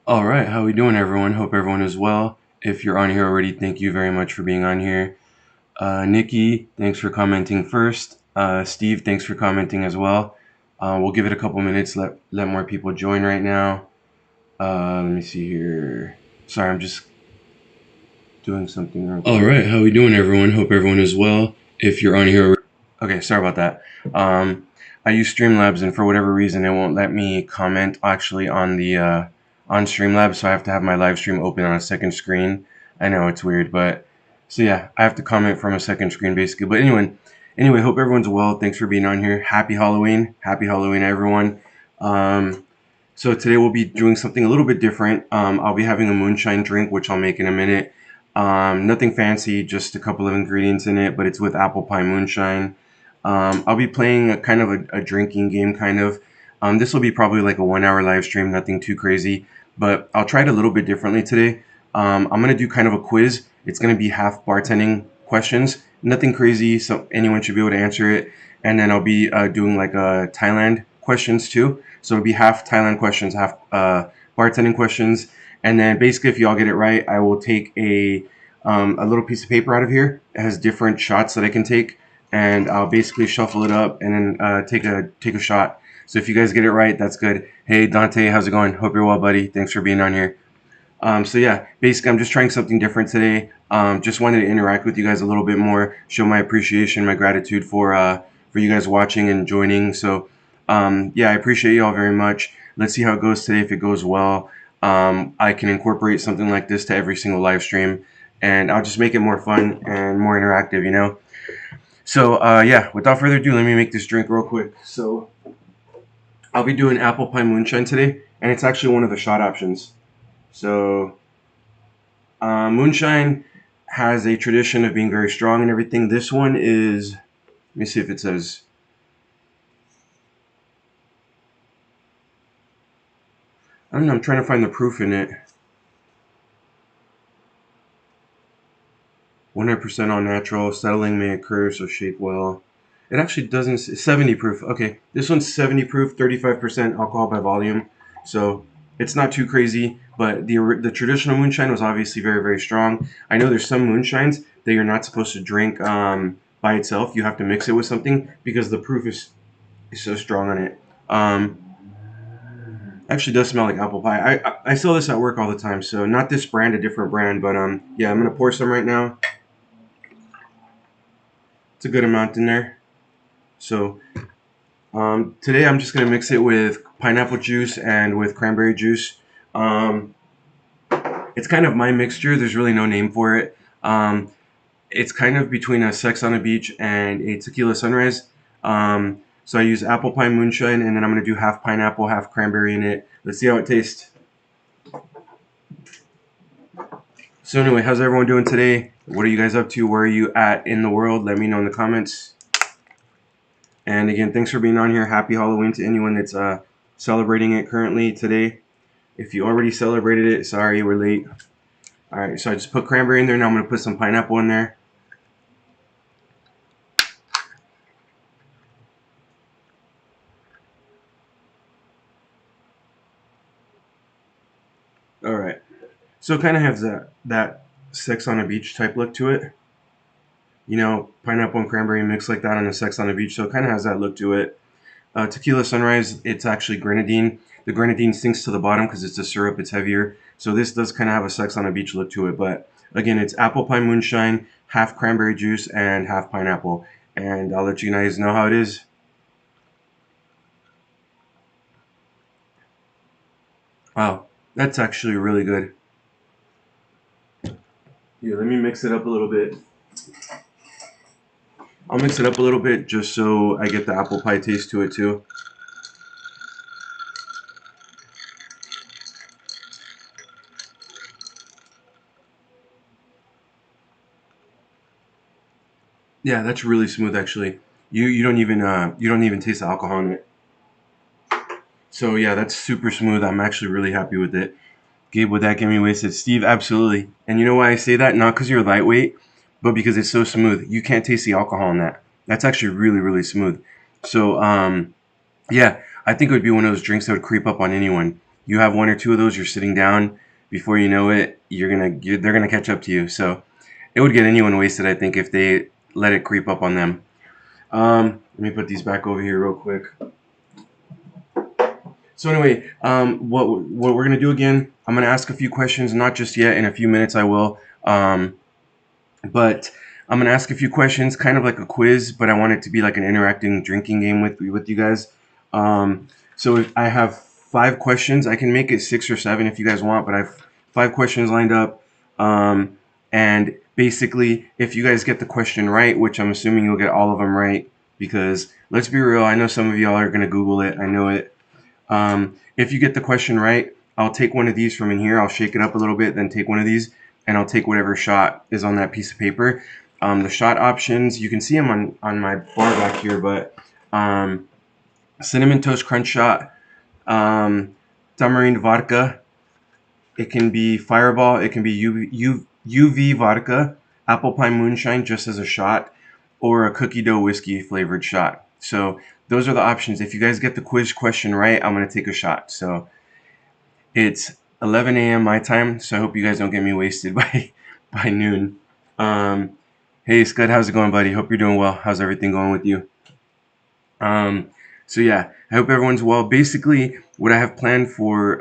All right, how we doing, everyone? Hope everyone is well. If you're on here already, thank you very much for being on here. Nikki, thanks for commenting first. Steve, thanks for commenting as well. We'll give it a couple minutes. Let more people join right now. Let me see here. Sorry, I'm just doing something real quick. All right, how we doing, everyone? Hope everyone is well. If you're on here, okay, sorry about that. I use Streamlabs, and for whatever reason, it won't let me comment actually on the on Streamlabs, so I have to have my live stream open on a second screen. I know it's weird, but so yeah, I have to comment from a second screen basically. But anyway, hope everyone's well. Thanks for being on here. Happy Halloween, everyone. So today we'll be doing something a little bit different. I'll be having a moonshine drink, which I'll make in a minute. Nothing fancy, just a couple of ingredients in it, but it's with Apple Pie Moonshine. I'll be playing a kind of a drinking game, kind of. This will be probably like a 1 hour live stream, nothing too crazy, but I'll try it a little bit differently today. I'm going to do kind of a quiz. It's going to be half bartending questions, nothing crazy, so anyone should be able to answer it. And then I'll be doing like Thailand questions too. So it'll be half Thailand questions, half bartending questions. And then basically, if y'all get it right, I will take a little piece of paper out of here. It has different shots that I can take, and I'll basically shuffle it up and then take a shot. So if you guys get it right, that's good. Hey Dante, how's it going? Hope you're well, buddy. Thanks for being on here. So yeah, basically I'm just trying something different today. Just wanted to interact with you guys a little bit more, show my appreciation, my gratitude for you guys watching and joining. So yeah, I appreciate you all very much. Let's see how it goes today. If it goes well, I can incorporate something like this to every single live stream, and I'll just make it more fun and more interactive, you know? So yeah, without further ado, let me make this drink real quick. So I'll be doing Apple Pie Moonshine today, and it's actually one of the shot options. So Moonshine has a tradition of being very strong and everything. This one is, let me see if it says, I don't know, I'm trying to find the proof in it. 100% all natural, settling may occur, so shake well. It actually doesn't, 70 proof. Okay, this one's 70 proof, 35% alcohol by volume. So it's not too crazy, but the traditional moonshine was obviously very, very strong. I know there's some moonshines that you're not supposed to drink by itself. You have to mix it with something because the proof is so strong on it. Actually does smell like apple pie. I sell this at work all the time, so not this brand, a different brand, but yeah, I'm gonna pour some right now. It's a good amount in there. So today I'm just going to mix it with pineapple juice and with cranberry juice. Um, it's kind of my mixture. There's really no name for it. It's kind of between a Sex on a Beach and a Tequila Sunrise. So I use apple pie moonshine, and then I'm going to do half pineapple, half cranberry in it. Let's see how it tastes. So anyway, how's everyone doing today? What are you guys up to? Where are you at in the world? Let me know in the comments. And again, thanks for being on here. Happy Halloween to anyone that's celebrating it currently today. If you already celebrated it, sorry, we're late. All right, so I just put cranberry in there. Now I'm going to put some pineapple in there. All right. So it kind of has that Sex on a Beach type look to it. You know, pineapple and cranberry mixed like that on a Sex on a Beach. So it kind of has that look to it. Tequila Sunrise, it's actually grenadine. The grenadine sinks to the bottom because it's a syrup, it's heavier. So this does kind of have a Sex on a Beach look to it. But again, it's apple pie moonshine, half cranberry juice, and half pineapple. And I'll let you guys know how it is. Wow, that's actually really good. Here, let me mix it up a little bit. I'll mix it up a little bit just so I get the apple pie taste to it too. Yeah, that's really smooth actually. You don't even taste the alcohol in it. So yeah, that's super smooth. I'm actually really happy with it. Gabe, would that get me wasted? Steve, absolutely. And you know why I say that? Not because you're lightweight, but because it's so smooth. You can't taste the alcohol in that. That's actually really, really smooth. So yeah, I think it would be one of those drinks that would creep up on anyone. You have one or two of those, you're sitting down. Before you know it, they're gonna catch up to you. So it would get anyone wasted, I think, if they let it creep up on them. Let me put these back over here real quick. So anyway, what we're gonna do again? I'm gonna ask a few questions, not just yet. In a few minutes, I will. But I'm gonna ask a few questions, kind of like a quiz, but I want it to be like an interacting drinking game with you guys. So if I have 5 questions. I can make it 6 or 7 if you guys want, but I have 5 questions lined up. And basically, if you guys get the question right, which I'm assuming you'll get all of them right, because let's be real, I know some of y'all are gonna Google it. I know it. If you get the question right, I'll take one of these from in here. I'll shake it up a little bit, then take one of these, and I'll take whatever shot is on that piece of paper. The shot options, you can see them on my bar back here, but Cinnamon Toast Crunch shot, tamarind vodka, it can be Fireball, it can be UV vodka, Apple Pie Moonshine just as a shot, or a cookie dough whiskey flavored shot. So those are the options. If you guys get the quiz question right, I'm going to take a shot. So it's 11 a.m. my time, so I hope you guys don't get me wasted by noon. Hey, Scud, how's it going, buddy? Hope you're doing well. How's everything going with you? So yeah, I hope everyone's well. Basically, what I have planned for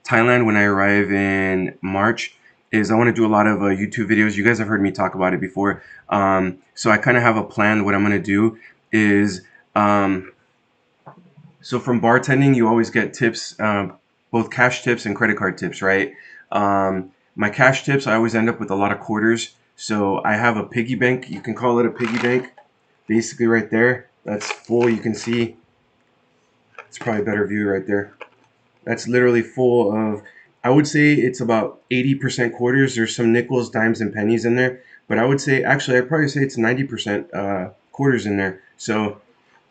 Thailand when I arrive in March is I want to do a lot of YouTube videos. You guys have heard me talk about it before. So I kind of have a plan. What I'm going to do is, so from bartending, you always get tips, both cash tips and credit card tips, right? My cash tips, I always end up with a lot of quarters. So I have a piggy bank. You can call it a piggy bank. Basically right there, that's full. You can see it's probably a better view right there. That's literally full of, I would say it's about 80% quarters. There's some nickels, dimes, and pennies in there. But I would say, actually, I'd probably say it's 90% quarters in there. So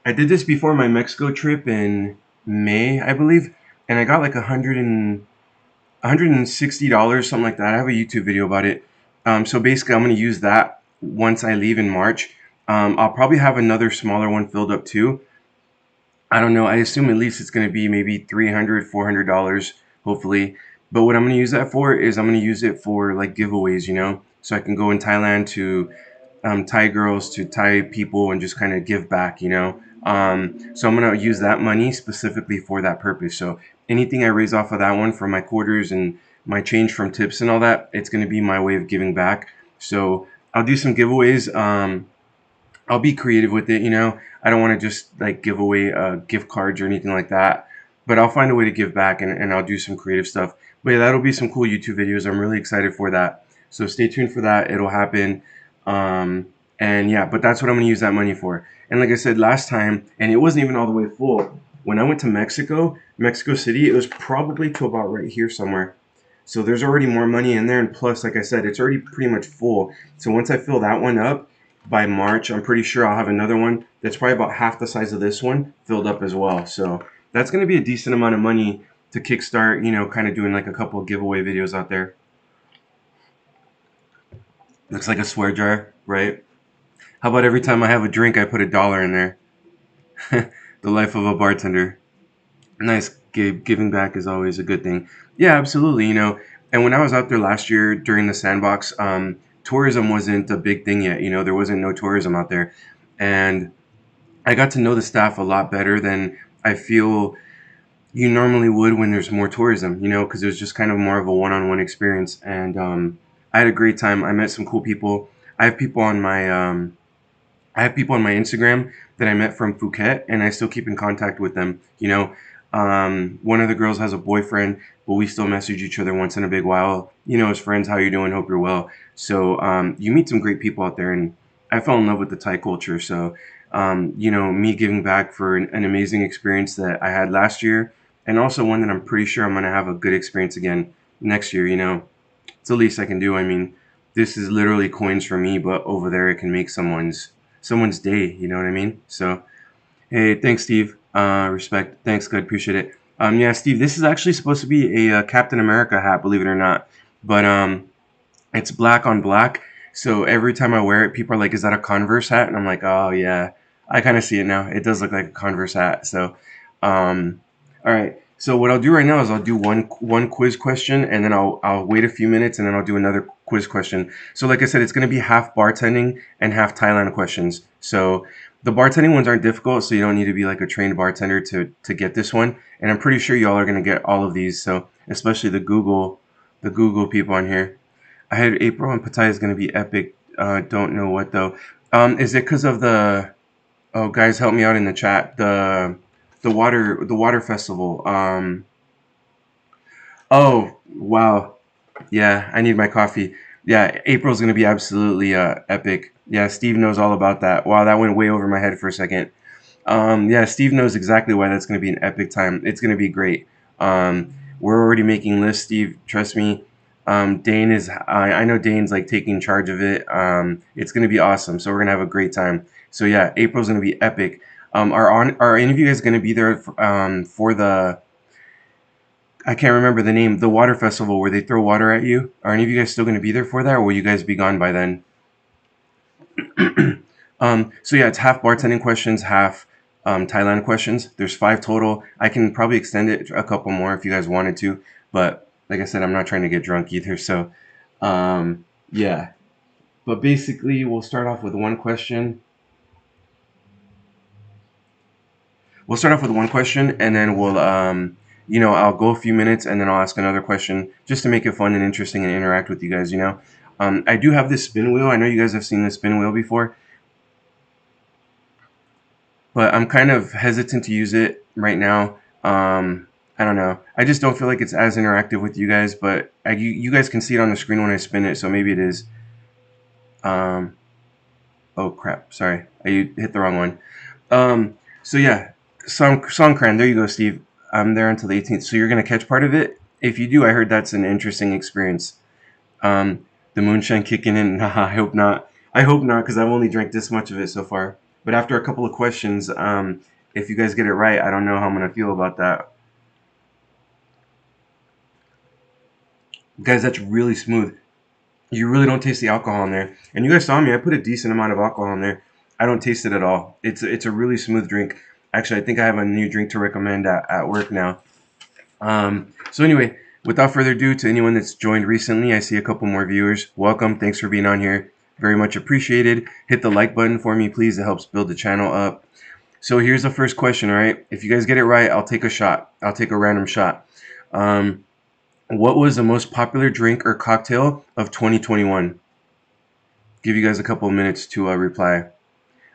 I did this before my Mexico trip in May, I believe. And I got like $160, something like that. I have a YouTube video about it. So basically, I'm going to use that once I leave in March. I'll probably have another smaller one filled up too. I don't know. I assume at least it's going to be maybe $300, $400, hopefully. But what I'm going to use that for is I'm going to use it for like giveaways, you know? So I can go in Thailand to Thai girls, to Thai people, and just kind of give back, you know? So I'm going to use that money specifically for that purpose. So anything I raise off of that one from my quarters and my change from tips and all that, it's going to be my way of giving back. So I'll do some giveaways. I'll be creative with it, you know. I don't want to just like give away gift cards or anything like that, but I'll find a way to give back, and I'll do some creative stuff. But yeah, that'll be some cool YouTube videos. I'm really excited for that. So stay tuned for that. It'll happen. And yeah, but that's what I'm going to use that money for. And like I said last time, and it wasn't even all the way full. When I went to Mexico City, it was probably to about right here somewhere. So there's already more money in there. And plus, like I said, it's already pretty much full. So once I fill that one up, by March, I'm pretty sure I'll have another one that's probably about half the size of this one filled up as well. So that's going to be a decent amount of money to kickstart, you know, kind of doing like a couple of giveaway videos out there. Looks like a swear jar, right? How about every time I have a drink, I put $1 in there? The life of a bartender. Nice. Giving back is always a good thing. Yeah, absolutely. You know, and when I was out there last year during the sandbox, tourism wasn't a big thing yet. You know, there wasn't no tourism out there. And I got to know the staff a lot better than I feel you normally would when there's more tourism, you know, because it was just kind of more of a one-on-one experience. And I had a great time. I met some cool people. I have people on my I have people on my Instagram that I met from Phuket, and I still keep in contact with them. You know, one of the girls has a boyfriend, but we still message each other once in a big while. You know, as friends, how you doing? Hope you're well. So you meet some great people out there, and I fell in love with the Thai culture. So you know, me giving back for an amazing experience that I had last year, and also one that I'm pretty sure I'm gonna have a good experience again next year. You know, it's the least I can do. I mean, this is literally coins for me, but over there it can make someone's day. You know what I mean? So hey, thanks, Steve. Respect. Thanks, good. Appreciate it. Yeah, Steve, this is actually supposed to be a Captain America hat, believe it or not. But it's black on black. So every time I wear it, people are like, "Is that a Converse hat?" And I'm like, "Oh yeah, I kind of see it now. It does look like a Converse hat." So, all right. So what I'll do right now is I'll do one quiz question, and then I'll wait a few minutes, and then I'll do another quiz question. So like I said, it's going to be half bartending and half Thailand questions. So the bartending ones aren't difficult, so you don't need to be like a trained bartender to get this one. And I'm pretty sure y'all are going to get all of these. So especially the Google people on here. I had April and Pattaya is going to be epic. Don't know what though. Is it because of the? Oh, guys, help me out in the chat. The water festival. Oh, wow. Yeah, I need my coffee. Yeah, April's gonna be absolutely epic. Yeah, Steve knows all about that. Wow, that went way over my head for a second. Yeah, Steve knows exactly why that's gonna be an epic time. It's gonna be great. We're already making lists, Steve. Trust me. Dane is. I know Dane's like taking charge of it. It's gonna be awesome. So we're gonna have a great time. So yeah, April's gonna be epic. Are any of you guys gonna be there for the? I can't remember the name. The water festival where they throw water at you. Are any of you guys still gonna be there for that, or will you guys be gone by then? So yeah, it's half bartending questions, half Thailand questions. There's 5 total. I can probably extend it a couple more if you guys wanted to, but like I said, I'm not trying to get drunk either. So yeah, but basically, we'll start off with one question. We'll start off with one question, and then I'll go a few minutes, and then I'll ask another question just to make it fun and interesting and interact with you guys. I do have this spin wheel. I know you guys have seen this spin wheel before, but I'm kind of hesitant to use it right now. I don't know. I just don't feel like it's as interactive with you guys, but you guys can see it on the screen when I spin it, so maybe it is. Um, oh crap! Sorry, I hit the wrong one. So yeah, Songkran. There you go, Steve. I'm there until the 18th. So you're gonna catch part of it. If you do, I heard that's an interesting experience. The moonshine kicking in. Nah, I hope not. I hope not, because I've only drank this much of it so far. But after a couple of questions, if you guys get it right, I don't know how I'm gonna feel about that. Guys, that's really smooth. You really don't taste the alcohol in there. And you guys saw me. I put a decent amount of alcohol in there. I don't taste it at all. It's a really smooth drink. Actually, I think I have a new drink to recommend at work now. So anyway, without further ado, to anyone that's joined recently, I see a couple more viewers. Welcome. Thanks for being on here. Very much appreciated. Hit the like button for me, please. It helps build the channel up. So here's the first question, all right? If you guys get it right, I'll take a shot. I'll take a random shot. What was the most popular drink or cocktail of 2021? Give you guys a couple of minutes to reply.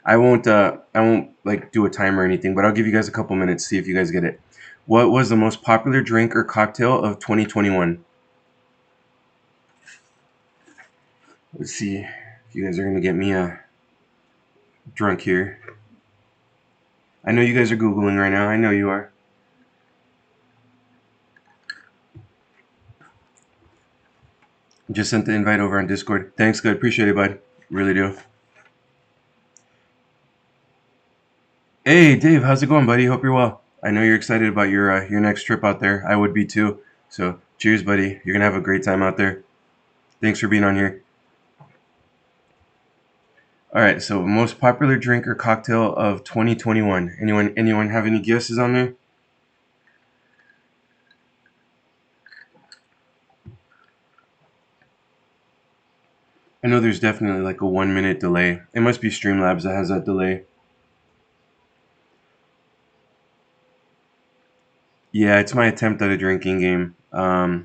I won't like do a timer or anything, but I'll give you guys a couple minutes, see if you guys get it. What was the most popular drink or cocktail of 2021? Let's see if you guys are gonna get me drunk here. I know you guys are Googling right now. I know you are. Just sent the invite over on Discord. Thanks, good. Appreciate it, bud. Really do. Hey, Dave, how's it going, buddy? Hope you're well. I know you're excited about your next trip out there. I would be too. So, cheers, buddy. You're gonna have a great time out there. Thanks for being on here. All right. So, most popular drink or cocktail of 2021. Anyone have any guesses on there? I know there's definitely like a 1 minute delay. It must be Streamlabs that has that delay. Yeah, it's my attempt at a drinking game.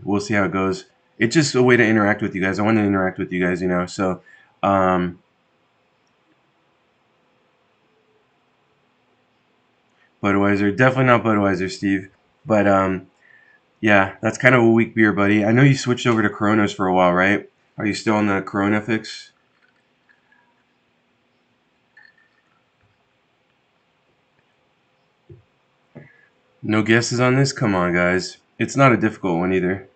We'll see how it goes. It's just a way to interact with you guys. I want to interact with you guys, So, um, Budweiser, definitely not Budweiser, Steve. But yeah, that's kind of a weak beer, buddy. I know you switched over to Coronas for a while, right? Are you still on the Corona fix? No guesses on this? Come on, guys. It's not a difficult one either.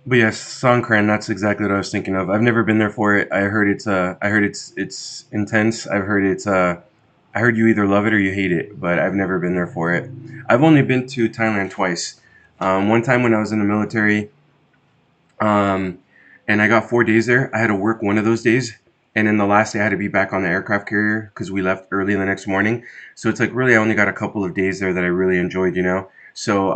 But yes, Songkran, that's exactly what I was thinking of. I've never been there for it. I heard it's intense. I heard you either love it or you hate it, but I've never been there for it. I've only been to Thailand twice. One time when I was in the military, um, and I got 4 days there. I had to work one of those days, and then the last day I had to be back on the aircraft carrier because we left early the next morning. So it's like really I only got a couple of days there that I really enjoyed, you know. So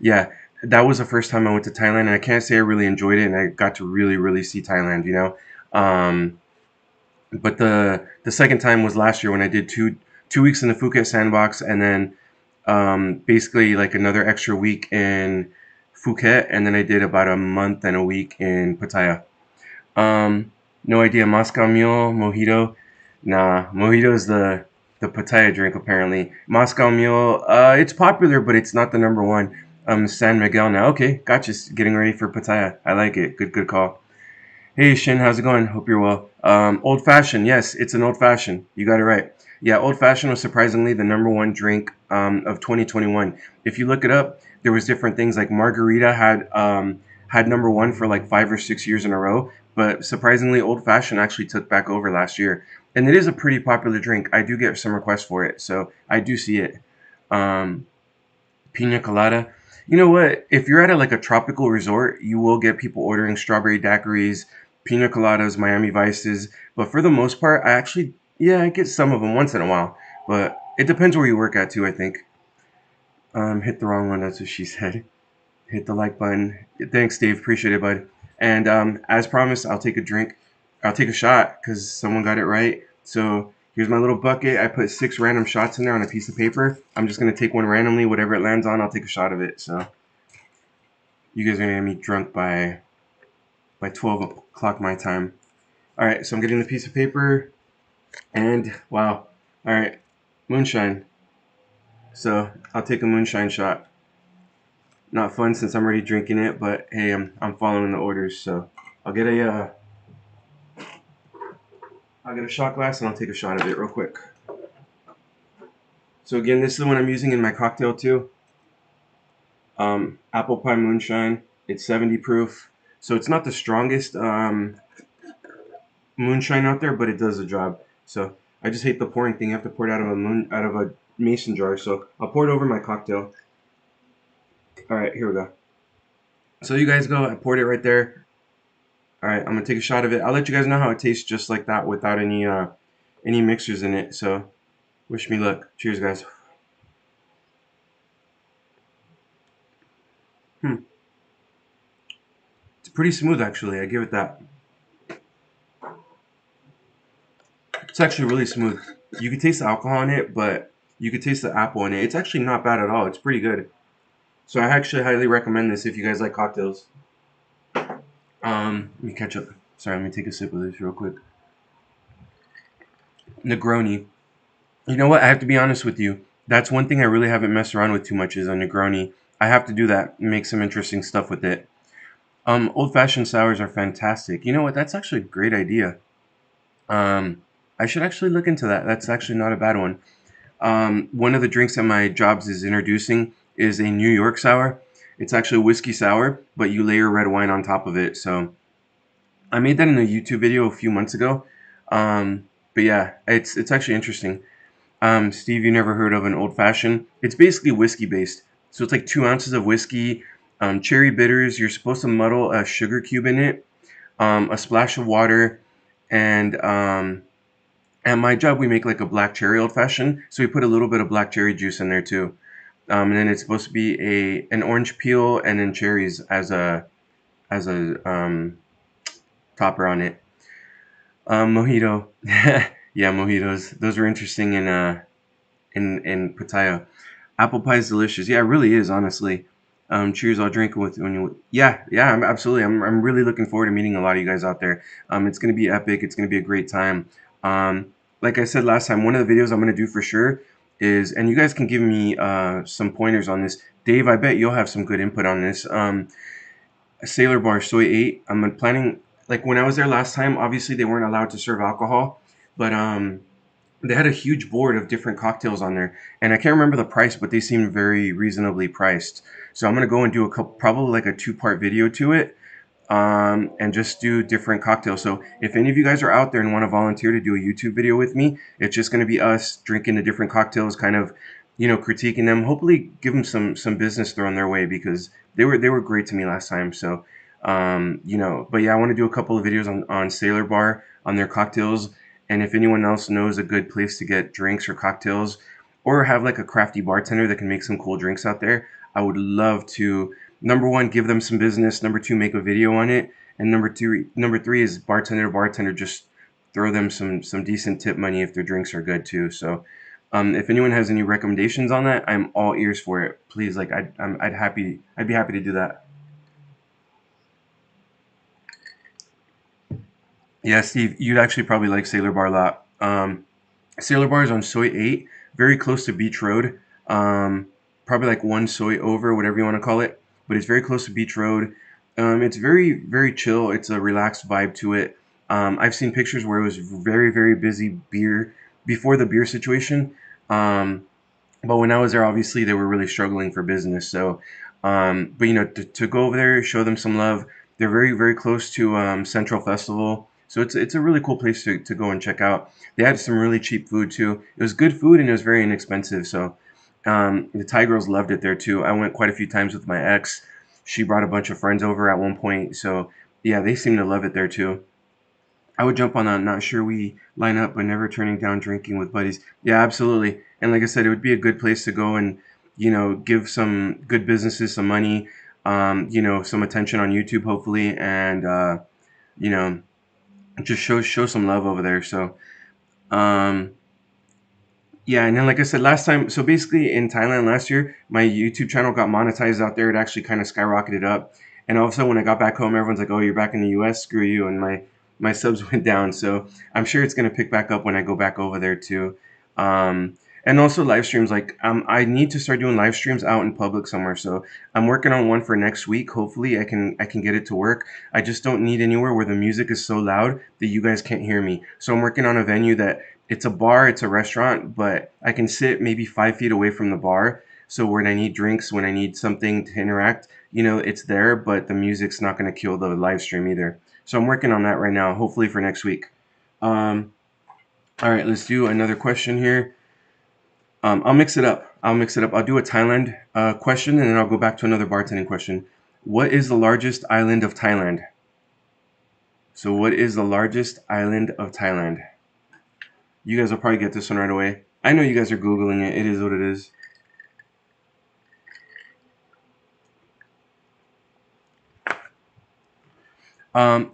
yeah, that was the first time I went to Thailand, and I can't say I really enjoyed it, and I got to really see Thailand, you know. Um, but the second time was last year when I did two weeks in the Phuket sandbox, and then basically like another extra week in Phuket, and then I did about a month and a week in Pattaya. No idea. Moscow Mule, Mojito. Nah, Mojito is the Pattaya drink apparently. Moscow Mule, it's popular, but it's not the number one. San Miguel now. Okay, gotcha. Getting ready for Pattaya. I like it. Good call. Hey Shin, how's it going? Hope you're well. Old fashioned, yes, it's an old fashioned. You got it right. Yeah, old fashioned was surprisingly the number one drink of 2021. If you look it up, there was different things like margarita had number one for like 5 or 6 years in a row, but surprisingly, old fashioned actually took back over last year, and it is a pretty popular drink. I do get some requests for it, so I do see it. Um, Pina colada. You know what? If you're at like a tropical resort, you will get people ordering strawberry daiquiris, pina coladas, Miami Vices. But for the most part, I actually, yeah, I get some of them once in a while. But it depends where you work at too, I think. Hit the wrong one. That's what she said. Hit the like button. Thanks, Dave. Appreciate it, bud. And as promised, I'll take a drink. I'll take a shot because someone got it right. So here's my little bucket. I put 6 random shots in there on a piece of paper. I'm just gonna take one randomly. Whatever it lands on, I'll take a shot of it. So you guys are gonna get me drunk by 12 o'clock my time. All right. So I'm getting the piece of paper, and wow. All right, moonshine. So I'll take a moonshine shot. Not fun since I'm already drinking it, but hey, I'm following the orders. So I'll get a I'll get a shot glass and I'll take a shot of it real quick. So again, this is the one I'm using in my cocktail too. Apple Pie Moonshine. It's 70 proof, so it's not the strongest moonshine out there, but it does the job. So I just hate the pouring thing. You have to pour it out of a mason jar. So I'll pour it over my cocktail. All right, here we go. So you guys go. I poured it right there. All right, I'm gonna take a shot of it. I'll let you guys know how it tastes just like that without any mixers in it. So wish me luck. Cheers, guys. Hmm. It's pretty smooth actually. I give it that. It's actually really smooth. You can taste the alcohol in it, but you can taste the apple in it. It's actually not bad at all. It's pretty good. So I actually highly recommend this if you guys like cocktails. Let me catch up. Sorry, let me take a sip of this real quick. Negroni. You know what? I have to be honest with you. That's one thing I really haven't messed around with too much is a Negroni. I have to do that. Make some interesting stuff with it. Old fashioned sours are fantastic. You know what? That's actually a great idea. Um, I should actually look into that. That's actually not a bad one. One of the drinks that my jobs is introducing is a New York sour. It's actually a whiskey sour, but you layer red wine on top of it. So I made that in a YouTube video a few months ago. But yeah, it's actually interesting. Steve, you never heard of an old fashioned? It's basically whiskey based. So it's like 2 ounces of whiskey, cherry bitters. You're supposed to muddle a sugar cube in it, a splash of water, and at my job we make like a black cherry old fashioned. So we put a little bit of black cherry juice in there too. And then it's supposed to be an orange peel and then cherries as a topper on it. Mojito. Yeah, mojitos. Those were interesting in Pattaya. Apple pie is delicious. Yeah, it really is, honestly. Cheers, I'll drink with when you. Yeah, absolutely. I'm really looking forward to meeting a lot of you guys out there. It's gonna be epic. It's gonna be a great time. Like I said last time, one of the videos I'm gonna do for sure is, and you guys can give me some pointers on this. Dave, I bet you'll have some good input on this. Sailor Bar Soy 8. I'm planning, like when I was there last time, obviously they weren't allowed to serve alcohol, but they had a huge board of different cocktails on there, and I can't remember the price, but they seemed very reasonably priced. So I'm gonna go and do a couple, probably like a 2-part video to it, and just do different cocktails. So if any of you guys are out there and want to volunteer to do a YouTube video with me, it's just gonna be us drinking the different cocktails, kind of, critiquing them. Hopefully, give them some business thrown their way because they were great to me last time. So But yeah, I want to do a couple of videos on Sailor Bar, on their cocktails, and if anyone else knows a good place to get drinks or cocktails, or have like a crafty bartender that can make some cool drinks out there, I would love to, number one, give them some business, number two, make a video on it, and number three is bartender to bartender, just throw them some decent tip money if their drinks are good too. So if anyone has any recommendations on that, I'm all ears for it. Please, like I'd be happy to do that. Yeah, Steve, you'd actually probably like Sailor Bar a lot. Sailor Bar is on Soy 8, very close to Beach Road. Probably like one soy over, whatever you want to call it. But it's very close to Beach Road. It's very, very chill. It's a relaxed vibe to it. I've seen pictures where it was very, very busy beer before the beer situation. Um, but when I was there, obviously they were really struggling for business. So, but to go over there, show them some love. They're very, very close to Central Festival, so it's a really cool place to go and check out. They had some really cheap food too. It was good food and it was very inexpensive. So, the Thai girls loved it there too. I went quite a few times with my ex. She brought a bunch of friends over at one point. So yeah, they seem to love it there too. I would jump on that. Not sure we line up, but never turning down drinking with buddies. Yeah, absolutely. And like I said, it would be a good place to go and give some good businesses some money, some attention on YouTube, hopefully, and you know just show some love over there. So um, yeah, and then like I said last time, so basically in Thailand last year, my YouTube channel got monetized out there. It actually kind of skyrocketed up, and all of a sudden when I got back home, everyone's like, "Oh, you're back in the U.S. Screw you!" And my subs went down. So I'm sure it's gonna pick back up when I go back over there too. And also live streams. Like I need to start doing live streams out in public somewhere. So I'm working on one for next week. Hopefully I can get it to work. I just don't need anywhere where the music is so loud that you guys can't hear me. So I'm working on a venue that it's a bar, it's a restaurant, but I can sit maybe 5 feet away from the bar. So when I need drinks, when I need something to interact, it's there, but the music's not going to kill the live stream either. So I'm working on that right now, hopefully for next week. Um, all right, let's do another question here. I'll mix it up. I'll do a Thailand question and then I'll go back to another bartending question. What is the largest island of Thailand? So, what is the largest island of Thailand? You guys will probably get this one right away. I know you guys are Googling it. It is what it is.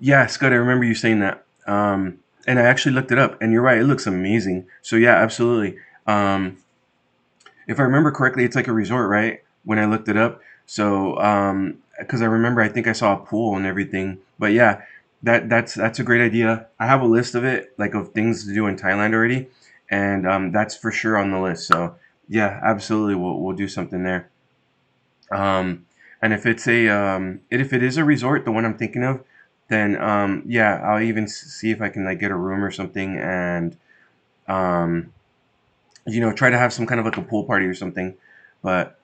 Yeah, Scott, I remember you saying that. And I actually looked it up, and you're right. It looks amazing. So yeah, absolutely. If I remember correctly, it's like a resort, right? When I looked it up. So, because I remember, I think I saw a pool and everything. But yeah, that's a great idea. I have a list of it, like of things to do in Thailand already, and that's for sure on the list. So yeah, absolutely, we'll do something there. And if it is a resort, the one I'm thinking of, then yeah, I'll even see if I can like get a room or something, and um, try to have some kind of like a pool party or something. But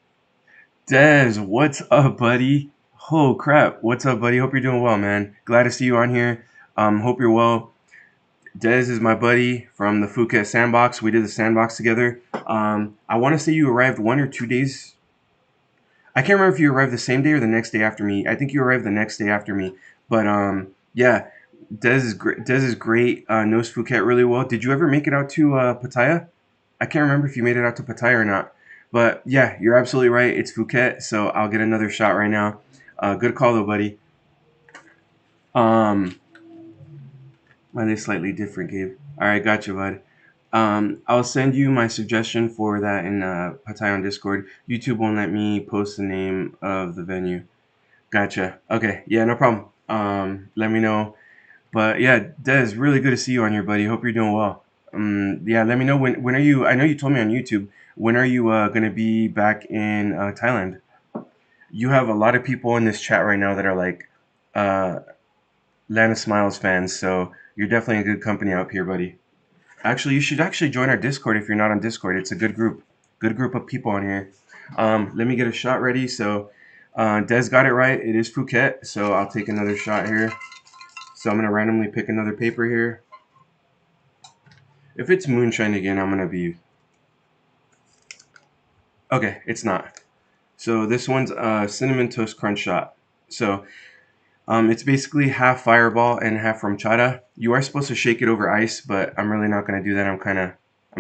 Dez, what's up, buddy? Oh crap, what's up, buddy? Hope you're doing well, man. Glad to see you on here. Hope you're well. Dez is my buddy from the Phuket Sandbox. We did the sandbox together. I want to say you arrived 1 or 2 days. I can't remember if you arrived the same day or the next day after me. I think you arrived the next day after me. But yeah, Dez is great. Dez is great. Knows Phuket really well. Did you ever make it out to Pattaya? I can't remember if you made it out to Pattaya or not. But yeah, you're absolutely right. It's Phuket, so I'll get another shot right now. Good call though, buddy. Um, Mine is slightly different, Gabe. All right, gotcha, bud. I'll send you my suggestion for that in Pattaya on Discord. YouTube won't let me post the name of the venue. Gotcha. Okay. Yeah, no problem. Let me know. But yeah, Des, really good to see you on here, buddy. Hope you're doing well. Yeah, let me know when are you? I know you told me on YouTube. When are you gonna be back in Thailand? You have a lot of people in this chat right now that are like uh, Lana Smiles fans, so you're definitely a good company out here, buddy. Actually, you should actually join our Discord if you're not on Discord. It's a good group of people on here. Let me get a shot ready. So, Des got it right. It is Phuket. So I'll take another shot here. So I'm gonna randomly pick another paper here. If it's moonshine again, I'm gonna be okay. It's not. So this one's cinnamon toast crunch shot. So It's basically half Fireball and half Romchata. You are supposed to shake it over ice, but I'm really not gonna do that. I'm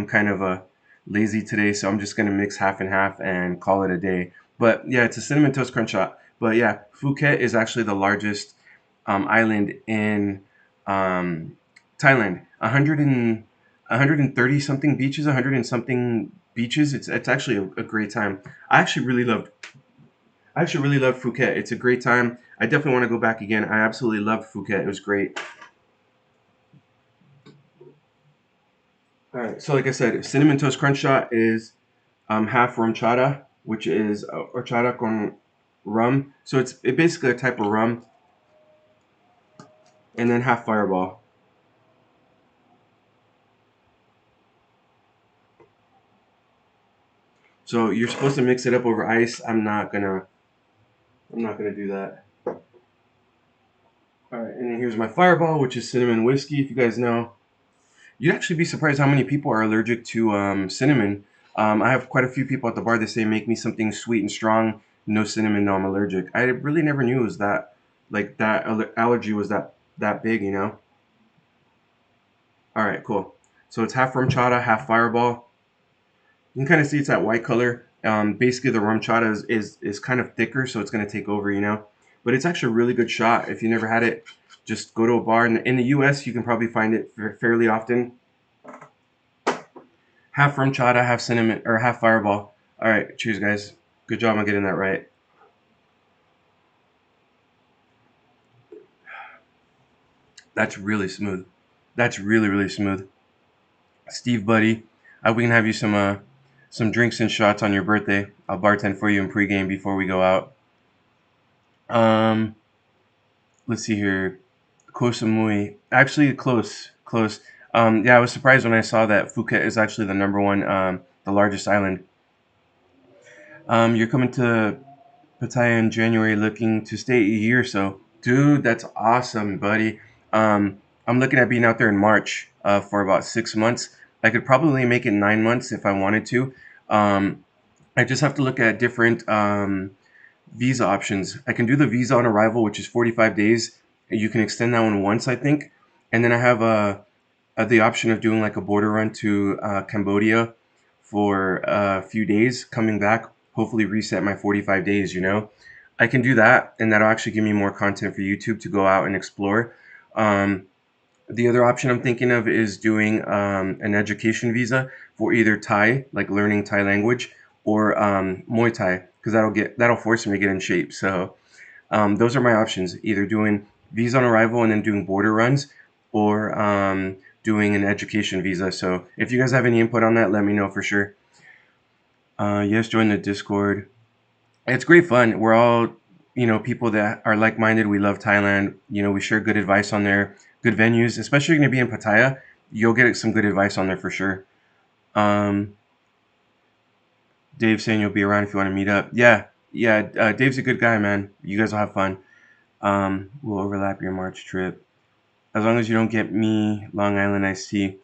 kind of lazy today, so I'm just gonna mix half and half and call it a day. But yeah, it's a cinnamon toast crunch shot. But yeah, Phuket is actually the largest island in um, Thailand. 130 something beaches, 100 and something beaches. It's actually a great time. I actually really loved I actually really loved Phuket. It's a great time. I definitely want to go back again. I absolutely loved Phuket. It was great. All right. So like I said, cinnamon toast crunch shot is half rum chata, which is horchata con rum. So it's basically a type of rum, and then half Fireball. So you're supposed to mix it up over ice. I'm not gonna do that. All right. And then here's my Fireball, which is cinnamon whiskey. If you guys know, you'd actually be surprised how many people are allergic to cinnamon. I have quite a few people at the bar that say make me something sweet and strong, no cinnamon, no I'm allergic. I really never knew it was that like that allergy was that big, you know. All right, cool. So it's half rum chata, half Fireball. You can kind of see it's that white color. Basically, the rum chata is kind of thicker, so it's gonna take over, you know. But it's actually a really good shot. If you never had it, just go to a bar. In the U.S., you can probably find it fairly often. Half rum chata, half cinnamon, or half Fireball. All right, cheers, guys. Good job on getting that right. That's really smooth. That's really really smooth. Steve, buddy, we can have you some drinks and shots on your birthday. I'll bartend for you in pregame before we go out. Um, let's see here. Koh Samui. Actually, close. Yeah, I was surprised when I saw that Phuket is actually the number one, the largest island. You're coming to Pattaya in January, looking to stay a year or so. Dude, that's awesome, buddy. I'm looking at being out there in March for about 6 months. I could probably make it 9 months if I wanted to. Um, I just have to look at different visa options. I can do the visa on arrival, which is 45 days. You can extend that one once, I think. And then I have the option of doing like a border run to Cambodia for a few days, coming back, hopefully reset my 45 days, you know. I can do that, and that'll actually give me more content for YouTube to go out and explore. Um, the other option I'm thinking of is doing an education visa for either Thai, like learning Thai language, or Muay Thai, because that'll force me to get in shape. So those are my options: either doing visa on arrival and then doing border runs, or doing an education visa. So if you guys have any input on that, let me know for sure. Yes, join the Discord. It's great fun. We're all, people that are like-minded. We love Thailand. We share good advice on there, good venues, especially going to be in Pattaya. You'll get some good advice on there for sure. Um, Dave saying you'll be around if you want to meet up. Yeah, yeah. Dave's a good guy, man. You guys will have fun. We'll overlap your March trip. As long as you don't get me Long Island iced tea.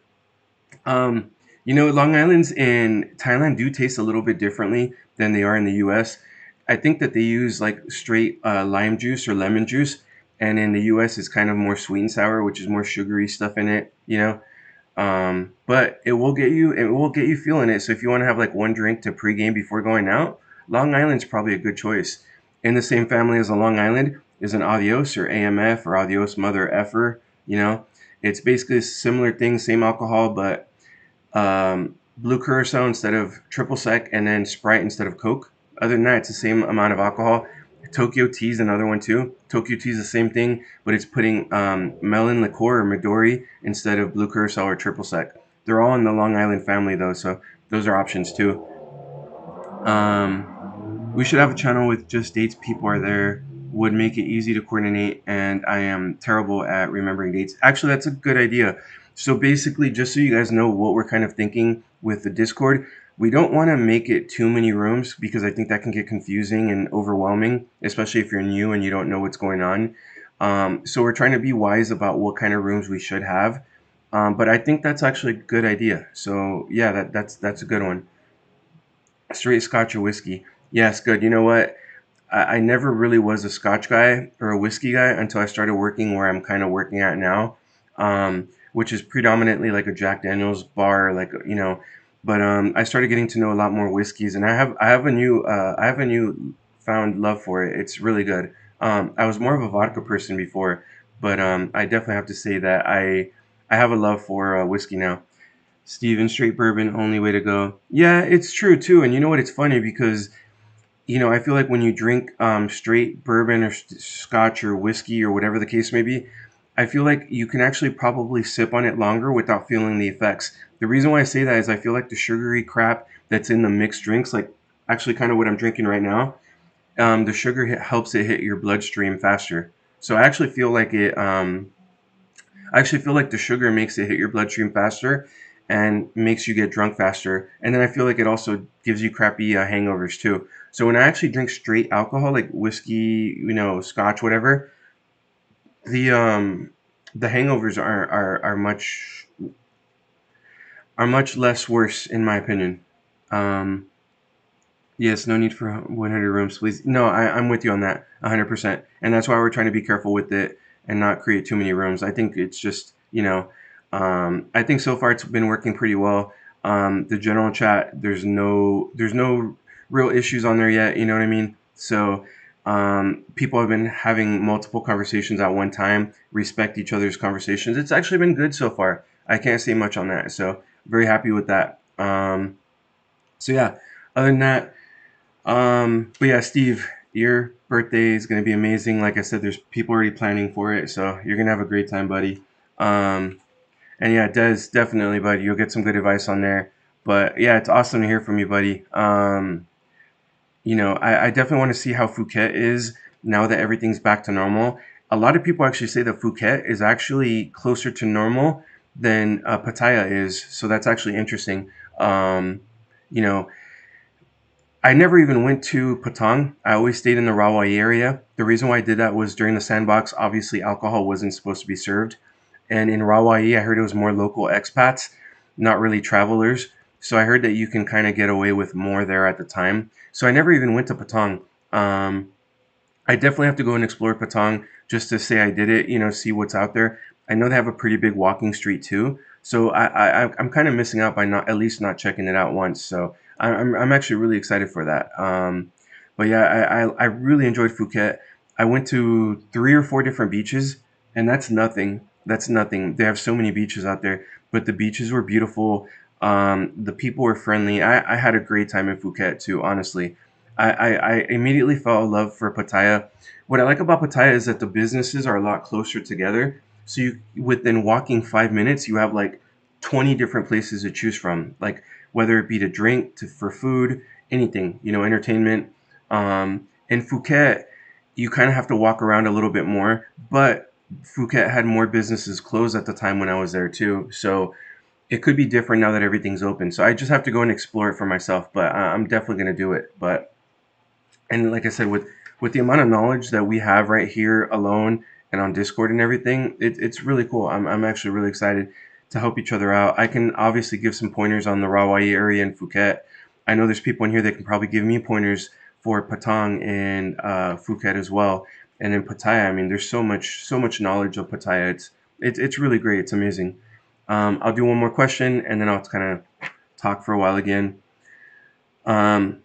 Um, Long Islands in Thailand do taste a little bit differently than they are in the U.S. I think that they use like straight lime juice or lemon juice, and in the U.S. it's kind of more sweet and sour, which is more sugary stuff in it. But it will get you feeling it. So if you want to have like one drink to pregame before going out, Long Island's probably a good choice. In the same family as a Long Island is an Adios or AMF or Adios Mother Effer. It's basically a similar thing, same alcohol, but blue curacao instead of triple sec, and then Sprite instead of Coke. Other than that, it's the same amount of alcohol. Tokyo tea is another one too. Tokyo tea is the same thing, but it's putting melon liqueur or Midori instead of blue curacao or triple sec. They're all in the Long Island family though, so those are options too. We should have a channel with just dates people are there. Would make it easy to coordinate, and I am terrible at remembering dates. Actually, that's a good idea. So basically, just so you guys know what we're kind of thinking with the Discord, we don't want to make it too many rooms because I think that can get confusing and overwhelming, especially if you're new and you don't know what's going on. So we're trying to be wise about what kind of rooms we should have. But I think that's actually a good idea. So yeah, that's a good one. Straight Scotch or whiskey. Yes, good. You know what? I never really was a Scotch guy or a whiskey guy until I started working where I'm kind of working at now, which is predominantly like a Jack Daniel's bar, like But I started getting to know a lot more whiskeys, and I have a new found love for it. It's really good. I was more of a vodka person before, but I definitely have to say that I have a love for whiskey now. Steven, straight bourbon, only way to go. Yeah, it's true too. And you know what? It's funny because I feel like when you drink straight bourbon or scotch or whiskey or whatever the case may be, I feel like you can actually probably sip on it longer without feeling the effects. The reason why I say that is I feel like the sugary crap that's in the mixed drinks, like actually kind of what I'm drinking right now, the sugar helps it hit your bloodstream faster. So I actually feel like the sugar makes it hit your bloodstream faster and makes you get drunk faster. And then I feel like it also gives you crappy hangovers too. So when I actually drink straight alcohol, like whiskey, scotch, whatever, the um, the hangovers are much less worse in my opinion. Um, Yes, no need for 100 rooms, please. No, I'm with you on that, 100%. And that's why we're trying to be careful with it and not create too many rooms. I think it's just, I think so far it's been working pretty well. The general chat, there's no real issues on there yet. You know what I mean? So, people have been having multiple conversations at one time, respect each other's conversations. It's actually been good so far. I can't say much on that. So, very happy with that. So yeah, other than that, but yeah, Steve, your birthday is gonna be amazing. Like I said, there's people already planning for it, so you're gonna have a great time, buddy. Um, and yeah, Des, definitely, buddy, you'll get some good advice on there. But yeah, it's awesome to hear from you, buddy. I definitely want to see how Phuket is now that everything's back to normal. A lot of people actually say that Phuket is actually closer to normal than Pattaya is, so that's actually interesting. Um, you know, I never even went to Patong. I always stayed in the Rawai area. The reason why I did that was during the sandbox, obviously alcohol wasn't supposed to be served. And in Rawai, I heard it was more local expats, not really travelers. So I heard that you can kind of get away with more there at the time. So I never even went to Patong. Um, I definitely have to go and explore Patong just to say I did it, see what's out there. I know they have a pretty big walking street too. So I'm kind of missing out by not at least not checking it out once. So I'm actually really excited for that. But yeah, I really enjoyed Phuket. I went to 3 or 4 different beaches, and that's nothing. That's nothing. They have so many beaches out there, but the beaches were beautiful. The people were friendly. I had a great time in Phuket too, honestly. I immediately fell in love for Pattaya. What I like about Pattaya is that the businesses are a lot closer together. So within walking 5 minutes, you have like 20 different places to choose from. Like whether it be to drink, to for food, anything, entertainment. In Phuket, you kind of have to walk around a little bit more, but Phuket had more businesses closed at the time when I was there too. So it could be different now that everything's open. So I just have to go and explore it for myself, but I'm definitely going to do it. And like I said, with the amount of knowledge that we have right here alone and on Discord and everything, it's really cool. I'm actually really excited to help each other out. I can obviously give some pointers on the Rawai area in Phuket. I know there's people in here that can probably give me pointers for Patong and Phuket as well. And in Pattaya, I mean, there's so much knowledge of Pattaya. It's really great. It's amazing. I'll do one more question and then I'll kind of talk for a while again. Um,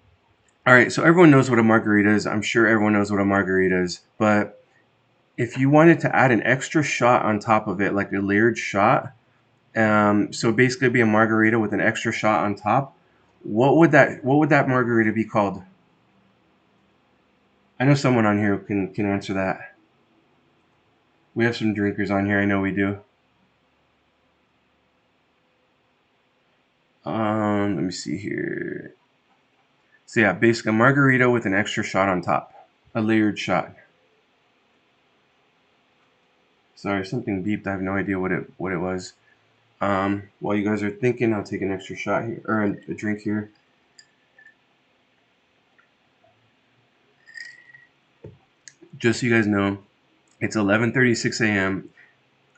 all right, so everyone knows what a margarita is. I'm sure everyone knows what a margarita is. But if you wanted to add an extra shot on top of it, like a layered shot, so basically it'd be a margarita with an extra shot on top, what would that margarita be called? I know someone on here can answer that. We have some drinkers on here. I know we do. Let me see here. So yeah, basically a margarita with an extra shot on top, a layered shot. Sorry, something beeped. I have no idea what it was. While you guys are thinking, I'll take an extra shot here, or a drink here. Just so you guys know, it's 11:36 a.m.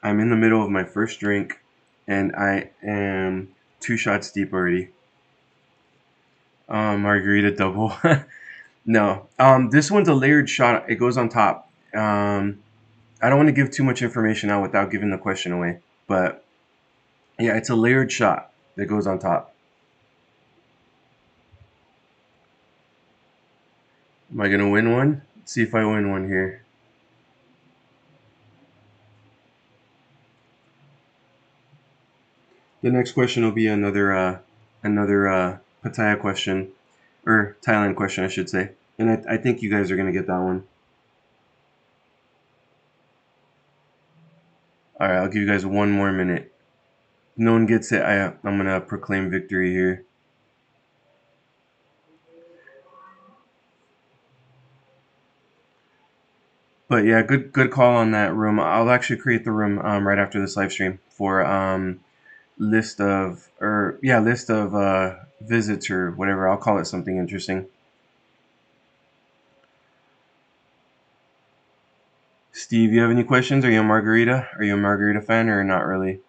I'm in the middle of my first drink, and I am 2 shots deep already. Margarita double. No. This one's a layered shot. It goes on top. I don't want to give too much information out without giving the question away. But yeah, it's a layered shot that goes on top. Am I gonna win one? Let's see if I win one here. The next question will be another Pattaya question, or Thailand question, I should say. And I think you guys are gonna get that one. All right, I'll give you guys one more minute. If no one gets it, I'm gonna proclaim victory here. But yeah, good call on that room. I'll actually create the room right after this live stream for list of visits or whatever. I'll call it something interesting. Steve, you have any questions? Are you a margarita? Are you a margarita fan or not really?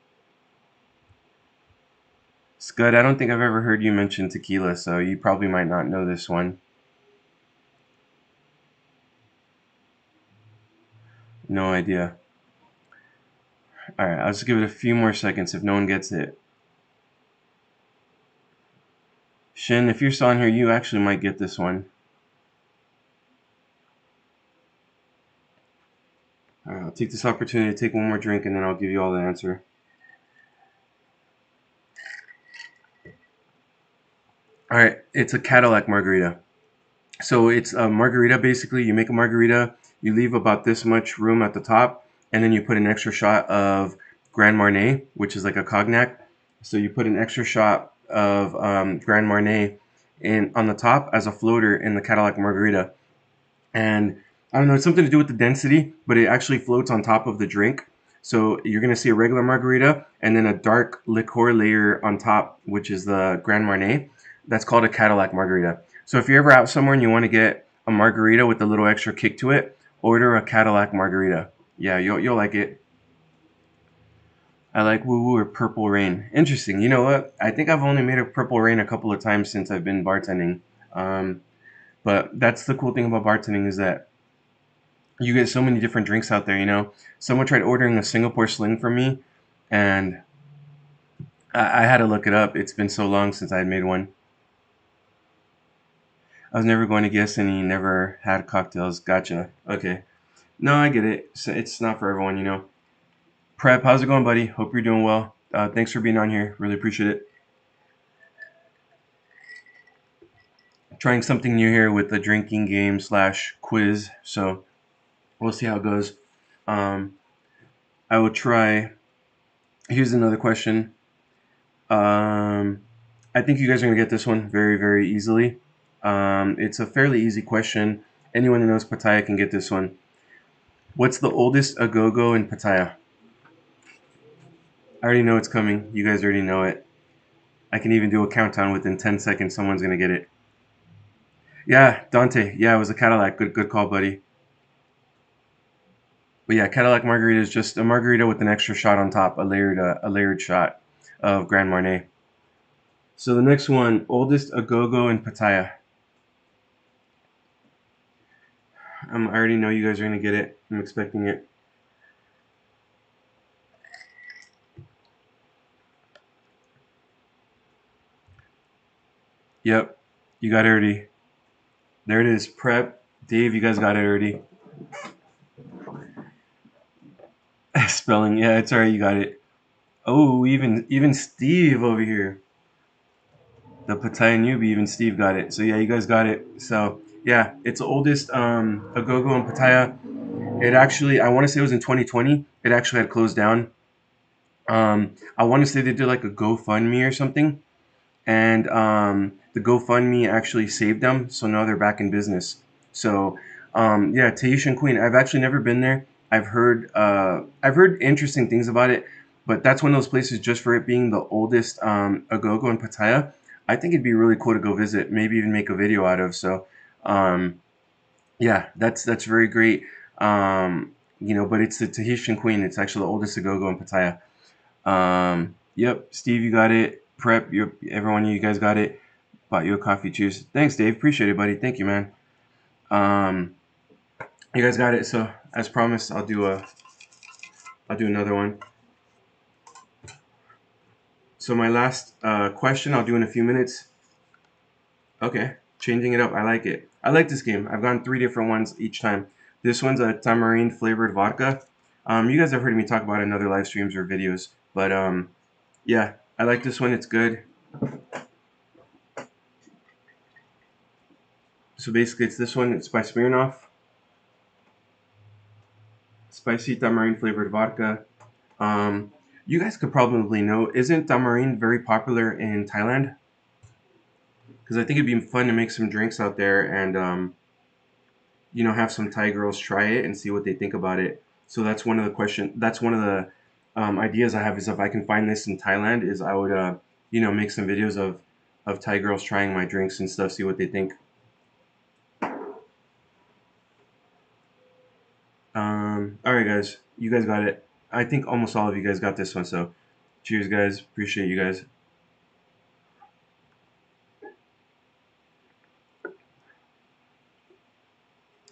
Scud, I don't think I've ever heard you mention tequila, so you probably might not know this one. No idea. All right, I'll just give it a few more seconds if no one gets it. Shin, if you're still on here, you actually might get this one. All right, I'll take this opportunity to take one more drink and then I'll give you all the answer. All right, it's a Cadillac margarita. So it's a margarita basically. You make a margarita, you leave about this much room at the top, and then you put an extra shot of Grand Marnier, which is like a cognac. So you put an extra shot of Grand Marnier in on the top as a floater in the Cadillac margarita. And I don't know, it's something to do with the density, but it actually floats on top of the drink. So you're gonna see a regular margarita and then a dark liqueur layer on top, which is the Grand Marnier. That's called a Cadillac margarita. So if you're ever out somewhere and you want to get a margarita with a little extra kick to it, order a Cadillac margarita. Yeah, you'll like it. I like Woo Woo or Purple Rain. Interesting. You know what? I think I've only made a Purple Rain a couple of times since I've been bartending. Um, but that's the cool thing about bartending is that you get so many different drinks out there. Someone tried ordering a Singapore Sling from me, and I had to look it up. It's been so long since I had made one. I was never going to guess, and he never had cocktails. Gotcha. Okay. No, I get it. It's not for everyone. Prep, how's it going, buddy? Hope you're doing well. Thanks for being on here. Really appreciate it. Trying something new here with the drinking game slash quiz. So we'll see how it goes. Um, I will try. Here's another question. I think you guys are going to get this one very, very easily. It's a fairly easy question. Anyone who knows Pattaya can get this one. What's the oldest agogo in Pattaya? I already know it's coming. You guys already know it. I can even do a countdown within 10 seconds. Someone's going to get it. Yeah, Dante. Yeah, it was a Cadillac. Good call, buddy. But yeah, Cadillac margarita is just a margarita with an extra shot on top, a layered shot of Grand Marnier. So the next one, oldest agogo in Pattaya. I already know you guys are gonna get it. I'm expecting it. Yep, you got it already. There it is. Prep, Dave, you guys got it already. Spelling, yeah, it's alright. You got it. Oh, even Steve over here, the Pattaya newbie, even Steve got it. So yeah, you guys got it. So yeah, it's the oldest agogo in Pattaya. It actually, I want to say it was in 2020. It actually had closed down. I want to say they did like a GoFundMe or something, and the GoFundMe actually saved them, so now they're back in business. So yeah, Tahitian Queen. I've actually never been there. I've heard interesting things about it, but that's one of those places just for it being the oldest agogo in Pattaya. I think it'd be really cool to go visit, maybe even make a video out of. So um, yeah, that's very great. But it's the Tahitian Queen. It's actually the oldest agogo in Pattaya. Yep, Steve, you got it. Prep, everyone, you guys got it. Bought you a coffee. Cheers. Thanks, Dave. Appreciate it, buddy. Thank you, man. Um, you guys got it. So as promised, I'll do another one. So my last question I'll do in a few minutes. Okay, changing it up. I like it. I like this game. I've gone three different ones each time. This one's a tamarind flavored vodka. You guys have heard me talk about it in other live streams or videos, but yeah, I like this one. It's good. So basically, it's this one. It's by Smirnoff. Spicy tamarind flavored vodka. Um, you guys could probably know. Isn't tamarind very popular in Thailand? Because I think it'd be fun to make some drinks out there and have some Thai girls try it and see what they think about it. So that's one of the question. That's one of the ideas I have is if I can find this in Thailand, is I would make some videos of Thai girls trying my drinks and stuff, see what they think. All right, guys, you guys got it. I think almost all of you guys got this one. So, cheers, guys. Appreciate you guys.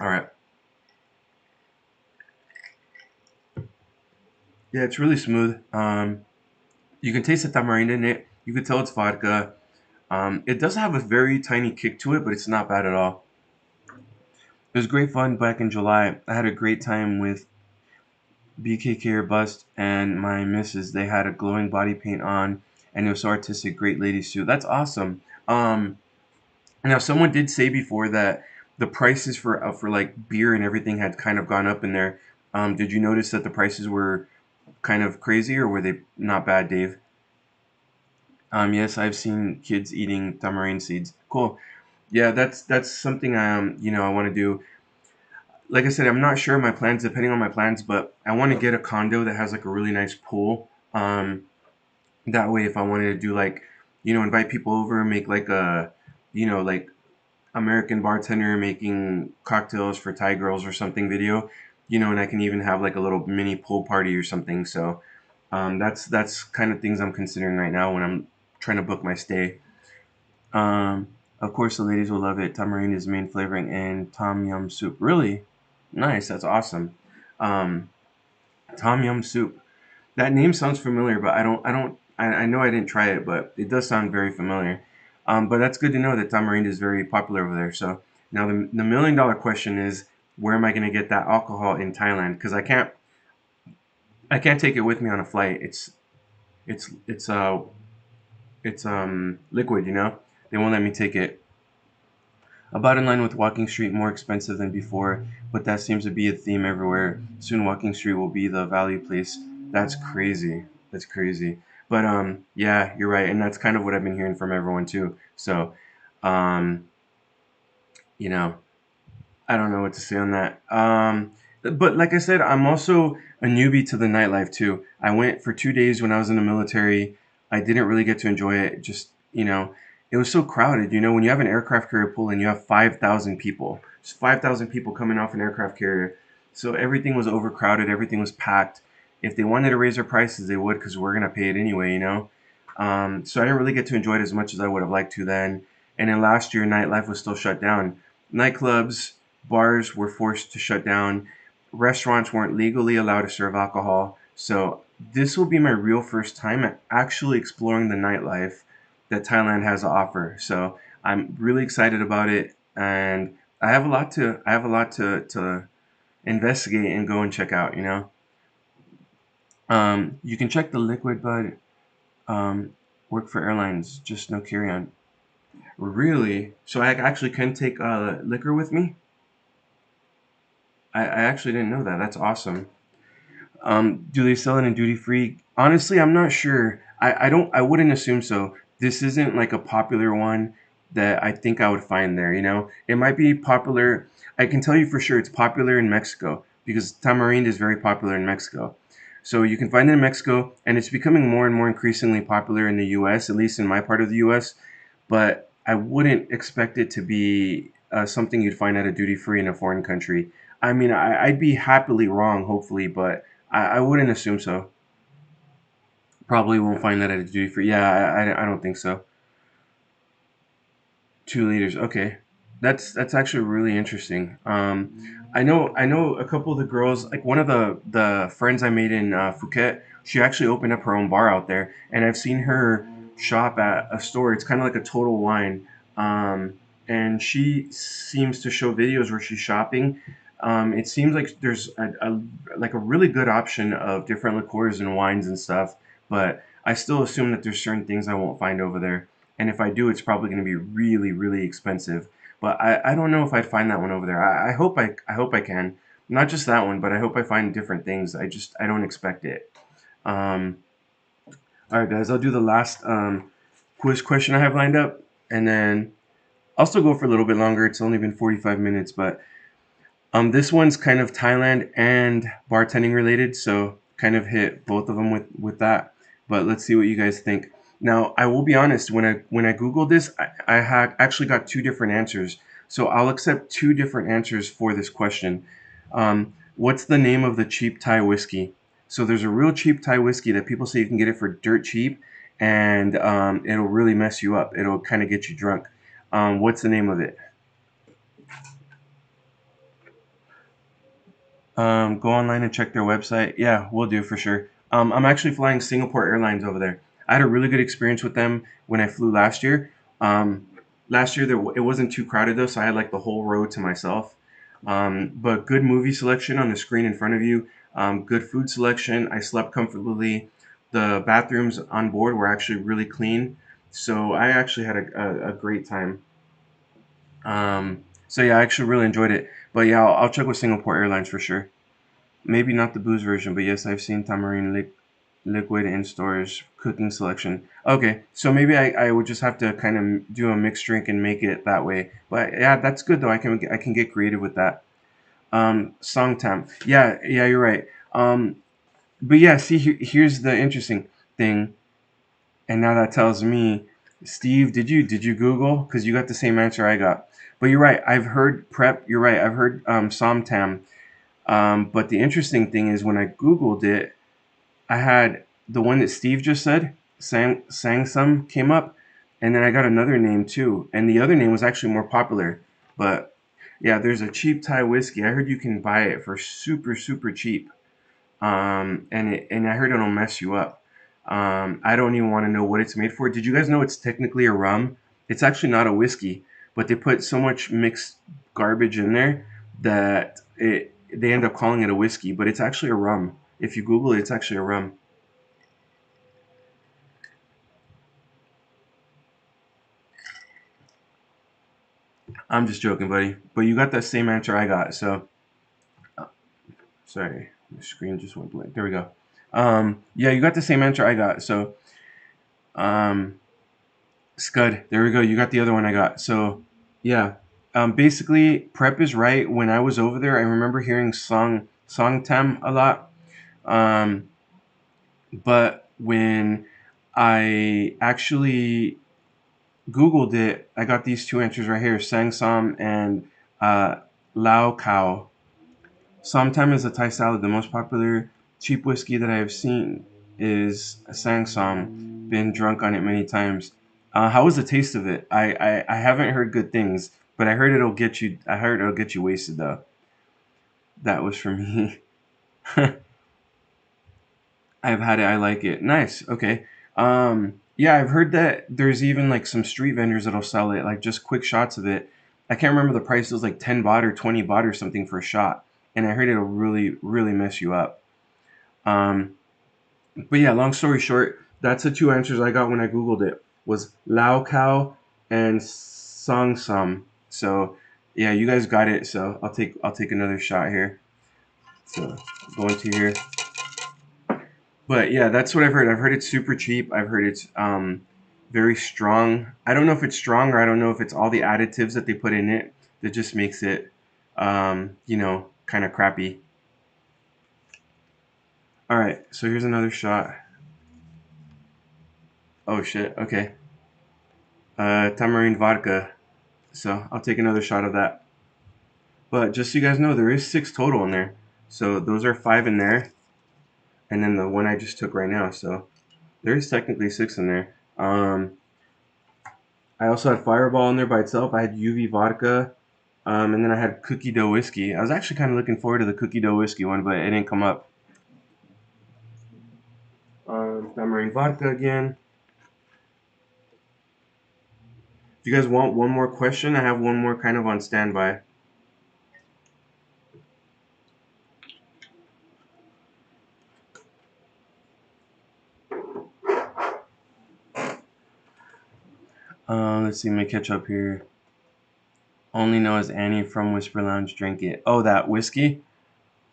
All right. Yeah, it's really smooth. You can taste the tamarind in it. You can tell it's vodka. It does have a very tiny kick to it, but it's not bad at all. It was great fun back in July. I had a great time with BKK or Bust and my missus. They had a glowing body paint on, and it was so artistic. Great ladies too. That's awesome. Now someone did say before that the prices for like beer and everything had kind of gone up in there. Did you notice that the prices were kind of crazy, or were they not bad, Dave? Yes, I've seen kids eating tamarind seeds. Cool. Yeah, that's something I want to do. Like I said, I'm not sure of my plans, depending on my plans, but I want to get a condo that has like a really nice pool. That way, if I wanted to do like, invite people over, make like like American bartender making cocktails for Thai girls or something video, and I can even have like a little mini pool party or something. So, that's kind of things I'm considering right now when I'm trying to book my stay. Um, of course, the ladies will love it. Tamarind is main flavoring and tom yum soup. Really nice. That's awesome. Um, Tom yum soup. That name sounds familiar, but I know I didn't try it, but it does sound very familiar. But that's good to know that tamarind is very popular over there. So now the $1 million question is, where am I going to get that alcohol in Thailand? Because I can't take it with me on a flight. It's liquid. They won't let me take it. About in line with Walking Street, more expensive than before, but that seems to be a theme everywhere. Soon Walking Street will be the value place. That's crazy. That's crazy. But yeah, you're right, and that's kind of what I've been hearing from everyone too. So, um, you know, I don't know what to say on that. But like I said, I'm also a newbie to the nightlife too. I went for 2 days when I was in the military. I didn't really get to enjoy it. Just, it was so crowded. When you have an aircraft carrier pool and you have 5,000 people, just 5,000 people coming off an aircraft carrier. So everything was overcrowded. Everything was packed. If they wanted to raise their prices, they would because we're going to pay it anyway. So I didn't really get to enjoy it as much as I would have liked to then. And then last year, nightlife was still shut down. Nightclubs, bars were forced to shut down. Restaurants weren't legally allowed to serve alcohol. So this will be my real first time at actually exploring the nightlife that Thailand has to offer. So I'm really excited about it, and I have a lot to investigate and go and check out. You can check the liquid bud. Work for airlines, just no carry on. Really? So I actually can take liquor with me? I actually didn't know that. That's awesome. Do they sell it in duty free? Honestly, I'm not sure. I wouldn't assume so. This isn't like a popular one that I think I would find there. It might be popular. I can tell you for sure it's popular in Mexico because tamarind is very popular in Mexico. So you can find it in Mexico, and it's becoming more and more increasingly popular in the US, at least in my part of the US. But I wouldn't expect it to be something you'd find at a duty free in a foreign country. I mean, I'd be happily wrong, hopefully, but I wouldn't assume so. Probably won't find that at a duty free. Yeah, I don't think so. 2 liters. Okay. That's actually really interesting. I know a couple of the girls, like one of the friends I made in Phuket. She actually opened up her own bar out there, and I've seen her shop at a store. It's kind of like a Total Wine, and she seems to show videos where she's shopping. It seems like there's like a really good option of different liqueurs and wines and stuff, but I still assume that there's certain things I won't find over there, and if I do, it's probably going to be really, really expensive. But I don't know if I'd find that one over there. I hope I can. Not just that one, but I hope I find different things. I don't expect it. Um, all right, guys, I'll do the last quiz question I have lined up, and then I'll still go for a little bit longer. It's only been 45 minutes, but this one's kind of Thailand and bartending related, so kind of hit both of them with that. But let's see what you guys think. Now, I will be honest. When I googled this, I had actually got two different answers. So I'll accept two different answers for this question. What's the name of the cheap Thai whiskey? So there's a real cheap Thai whiskey that people say you can get it for dirt cheap, and it'll really mess you up. It'll kind of get you drunk. What's the name of it? Go online and check their website. Yeah, we'll do for sure. I'm actually flying Singapore Airlines over there. I had a really good experience with them when I flew last year. Last year it wasn't too crowded though, so I had like the whole row to myself. But good movie selection on the screen in front of you. Good food selection. I slept comfortably. The bathrooms on board were actually really clean, so I actually had a great time. So yeah, I actually really enjoyed it. But yeah, I'll check with Singapore Airlines for sure. Maybe not the booze version, but yes, I've seen tamarind liquid in stores. Cooking selection. Okay, so maybe I would just have to kind of do a mixed drink and make it that way. But yeah, that's good though. I can get creative with that. Song tam. Yeah, yeah, you're right. But yeah, see, here's the interesting thing, and now that tells me, Steve, did you Google? Because you got the same answer I got. But you're right. I've heard prep. You're right. I've heard Somtam. But the interesting thing is when I Googled it, I had the one that Steve just said, Sangsum came up, and then I got another name too. And the other name was actually more popular. But yeah, there's a cheap Thai whiskey. I heard you can buy it for super, super cheap. And I heard it'll mess you up. I don't even want to know what it's made for. Did you guys know it's technically a rum? It's actually not a whiskey, but they put so much mixed garbage in there that they end up calling it a whiskey, but it's actually a rum. If you Google it, it's actually a rum. I'm just joking, buddy. But you got that same answer I got. So sorry, the screen just went blank. There we go. Yeah, you got the same answer I got. So um, Scud. There we go. You got the other one I got. So, yeah. Basically, prep is right. When I was over there, I remember hearing song tam a lot. Um, but when I actually Googled it, I got these two answers right here: Sang Som and uh, Lao Khao. Somtam is a Thai salad. The most popular cheap whiskey that I have seen is a Sangsong. Been drunk on it many times. How was the taste of it? I haven't heard good things, but I heard it'll get you. I heard it'll get you wasted though. That was for me. I've had it. I like it. Nice. Okay. Yeah, I've heard that there's even like some street vendors that'll sell it, like just quick shots of it. I can't remember the price. It was like 10 baht or 20 baht or something for a shot, and I heard it'll really, really mess you up. Um, but yeah, long story short, that's the two answers I got when I googled it was Lao Cow and Song Sum. So yeah, you guys got it. So I'll take another shot here. So going to here. But yeah, that's what I've heard. I've heard it's super cheap. I've heard it's very strong. I don't know if it's strong or I don't know if it's all the additives that they put in it that just makes it, kind of crappy. All right, so here's another shot. Oh shit. Okay. Tamarind vodka. So I'll take another shot of that. But just so you guys know, there is six total in there. So those are five in there, and then the one I just took right now. So there's technically six in there. I also had Fireball in there by itself. I had UV vodka, and then I had cookie dough whiskey. I was actually kind of looking forward to the cookie dough whiskey one, but it didn't come up. Tamarind vodka again. Do you guys want one more question? I have one more kind of on standby. Let's see, let me catch up here. Only know as Annie from Whisper Lounge drink it. Oh, that whiskey?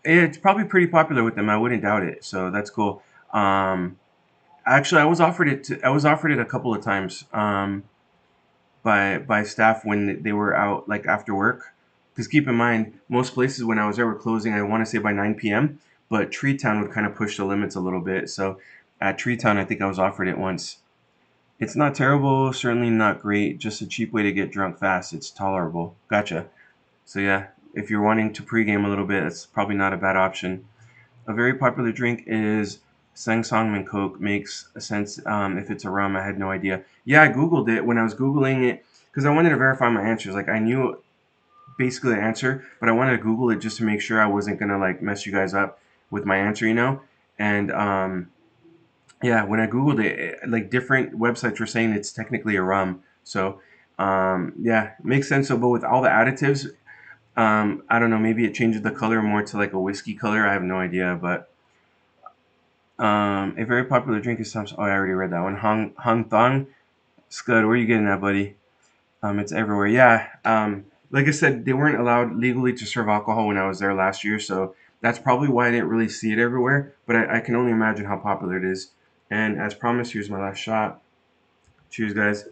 It's probably pretty popular with them. I wouldn't doubt it. So that's cool. Um, Actually, I was offered it a couple of times by staff when they were out like after work. Because keep in mind, most places when I was there were closing. I want to say by 9 p.m. But Tree Town would kind of push the limits a little bit. So at Tree Town, I think I was offered it once. It's not terrible, certainly not great. Just a cheap way to get drunk fast. It's tolerable. Gotcha. So yeah, if you're wanting to pregame a little bit, it's probably not a bad option. A very popular drink is Sang Sangmin Coke. Makes sense if it's a rum. I had no idea. Yeah, I googled it when I was googling it because I wanted to verify my answers. Like I knew basically the answer, but I wanted to Google it just to make sure I wasn't gonna like mess you guys up with my answer, you know. And yeah, when I googled it, like different websites were saying it's technically a rum. So yeah, it makes sense. So, but with all the additives, I don't know. Maybe it changes the color more to like a whiskey color. I have no idea, but a very popular drink is some. Oh, I already read that one. Hong Thong. Scud, where are you getting that, buddy? It's everywhere. Yeah. Like I said, they weren't allowed legally to serve alcohol when I was there last year, so that's probably why I didn't really see it everywhere. But I can only imagine how popular it is. And as promised, here's my last shot. Cheers, guys.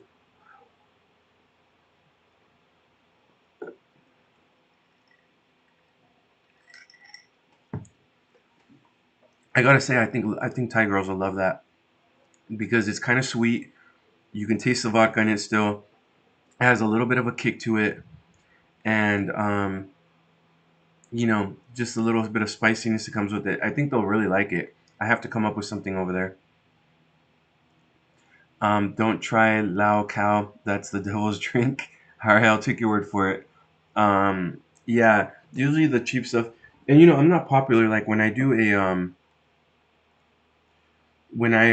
I gotta say, I think Thai girls will love that because it's kind of sweet. You can taste the vodka in it still. It has a little bit of a kick to it, and just a little bit of spiciness that comes with it. I think they'll really like it. I have to come up with something over there. Don't try Lao Cow. That's the devil's drink. All right, I'll take your word for it. Yeah, usually the cheap stuff. And I'm not popular. Like when I do when I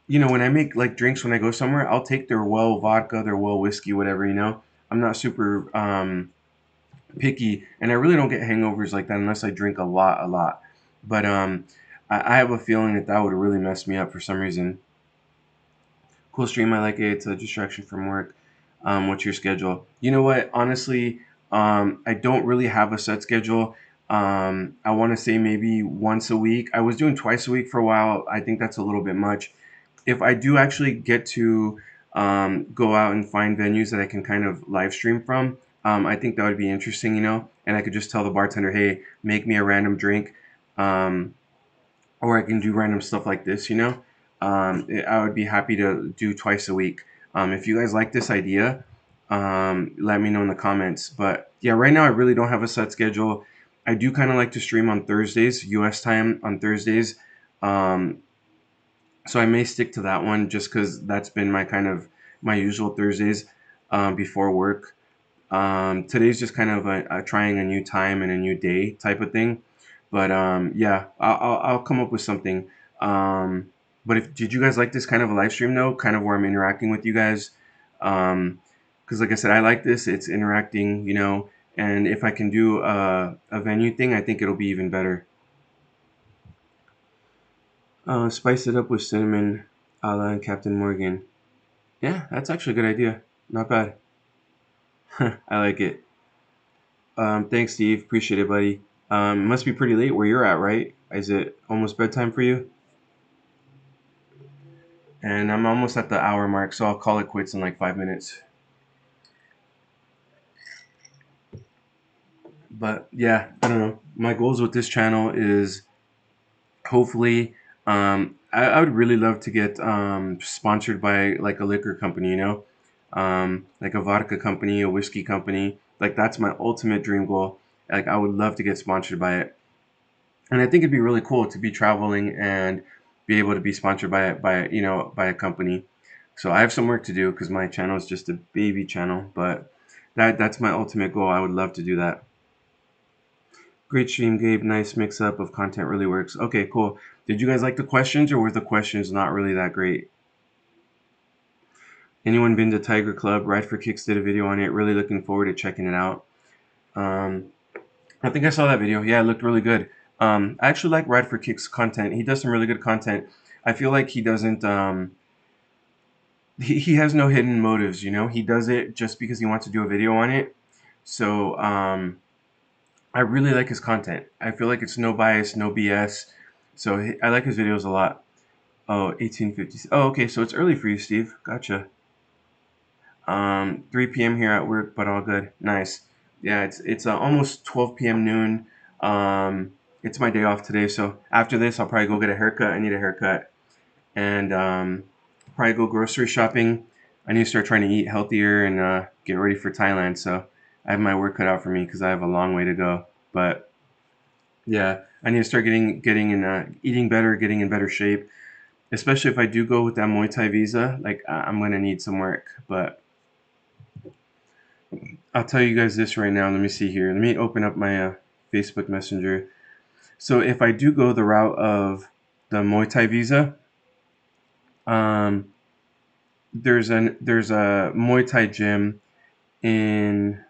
when I make like drinks when I go somewhere, I'll take their well vodka, their well whiskey, whatever. I'm not super picky, and I really don't get hangovers like that unless I drink a lot. But I have a feeling that would really mess me up for some reason. Cool stream. I like it. It's a distraction from work. What's your schedule? You know what? Honestly, I don't really have a set schedule. I want to say maybe once a week. I was doing twice a week for a while. I think that's a little bit much. If I do actually get to go out and find venues that I can kind of live stream from, I think that would be interesting, and I could just tell the bartender, hey, make me a random drink. Um, or I can do random stuff like this. I would be happy to do twice a week. If you guys like this idea, let me know in the comments. But yeah, right now I really don't have a set schedule. I do kind of like to stream on Thursdays, US time on Thursdays. Um, so I may stick to that one just because that's been my kind of my usual Thursdays before work. Today's just kind of a trying a new time and a new day type of thing. But yeah, I'll come up with something. But if did you guys like this kind of a live stream though, kind of where I'm interacting with you guys? Because like I said, I like this. It's interacting, and if I can do a venue thing, I think it'll be even better. Spice it up with cinnamon, a la Captain Morgan. Yeah, that's actually a good idea. Not bad. I like it. Thanks, Steve. Appreciate it, buddy. Must be pretty late where you're at, right? Is it almost bedtime for you? And I'm almost at the hour mark, so I'll call it quits in like 5 minutes. But yeah, I don't know. My goals with this channel is hopefully, I would really love to get sponsored by like a liquor company, like a vodka company, a whiskey company. Like that's my ultimate dream goal. Like I would love to get sponsored by it. And I think it'd be really cool to be traveling and be able to be sponsored by a company. So I have some work to do because my channel is just a baby channel, but that's my ultimate goal. I would love to do that. Great stream, Gabe. Nice mix up of content, really works. Okay, cool. Did you guys like the questions, or were the questions not really that great? Anyone been to Tiger Club? Ride for Kicks did a video on it. Really looking forward to checking it out. Um, I think I saw that video. Yeah, it looked really good. I actually like Ride for Kicks content. He does some really good content. I feel like he doesn't. He has no hidden motives. You know, he does it just because he wants to do a video on it. So I really like his content. I feel like it's no bias, no BS. So I like his videos a lot. Oh, 1850. Oh, okay. So it's early for you, Steve. Gotcha. 3 p.m. here at work, but all good. Nice. Yeah, it's almost 12 p.m. noon. It's my day off today, so after this, I'll probably go get a haircut. I need a haircut, and probably go grocery shopping. I need to start trying to eat healthier and get ready for Thailand. So I have my work cut out for me because I have a long way to go. But yeah, I need to start getting in eating better, getting in better shape. Especially if I do go with that Muay Thai visa, like I'm gonna need some work. But I'll tell you guys this right now. Let me see here. Let me open up my Facebook Messenger. So if I do go the route of the Muay Thai visa, um, there's a Muay Thai gym in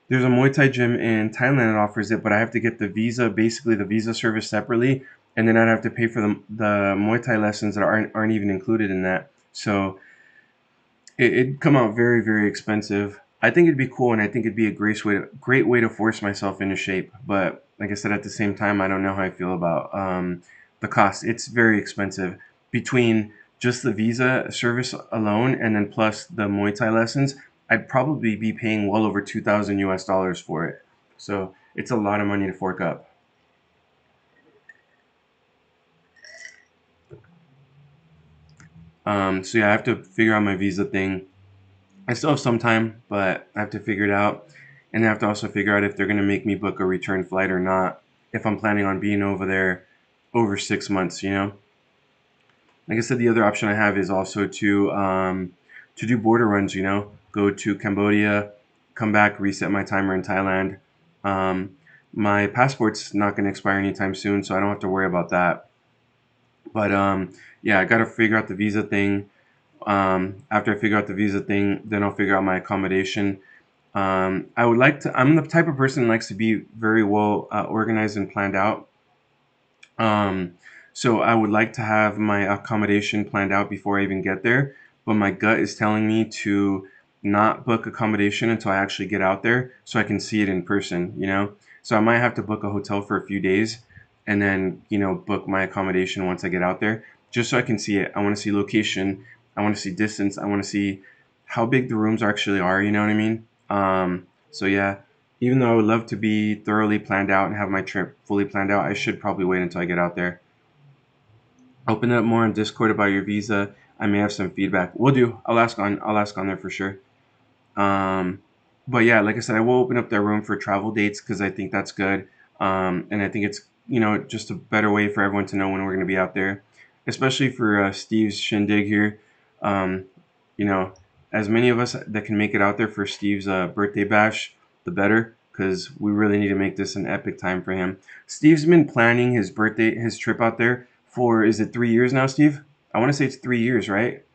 there's a Muay Thai gym in Thailand that offers it, but I have to get the visa, basically the visa service separately, and then I'd have to pay for the Muay Thai lessons that aren't even included in that. So it'd come out very, very expensive. I think it'd be cool, and I think it'd be a great way to force myself into shape. But like I said, at the same time, I don't know how I feel about the cost. It's very expensive between just the visa service alone, and then plus the Muay Thai lessons. I'd probably be paying well over 2,000 US dollars for it. So it's a lot of money to fork up. So yeah, I have to figure out my visa thing. I still have some time, but I have to figure it out. And I have to also figure out if they're going to make me book a return flight or not, if I'm planning on being over there over 6 months, you know? Like I said, the other option I have is also to do border runs, you know? Go to Cambodia, come back, reset my timer in Thailand. Um, my passport's not going to expire anytime soon, so I don't have to worry about that. But yeah, I got to figure out the visa thing. After I figure out the visa thing, then I'll figure out my accommodation. I would like to. I'm the type of person that likes to be very well organized and planned out. Um, so I would like to have my accommodation planned out before I even get there. But my gut is telling me to not book accommodation until I actually get out there, so I can see it in person. You know, so I might have to book a hotel for a few days, and then book my accommodation once I get out there, just so I can see it. I want to see location. I want to see distance. I want to see how big the rooms actually are. You know what I mean? So yeah, even though I would love to be thoroughly planned out and have my trip fully planned out, I should probably wait until I get out there. Open up more on Discord about your visa. I may have some feedback. We'll do. I'll ask on there for sure. Um, but yeah, like I said, I will open up that room for travel dates because I think that's good. And I think it's just a better way for everyone to know when we're going to be out there, especially for Steve's shindig here. Um, you know, as many of us that can make it out there for Steve's birthday bash, the better, because we really need to make this an epic time for him. Steve's been planning his trip out there for, is it 3 years now, Steve? I want to say it's 3 years, right?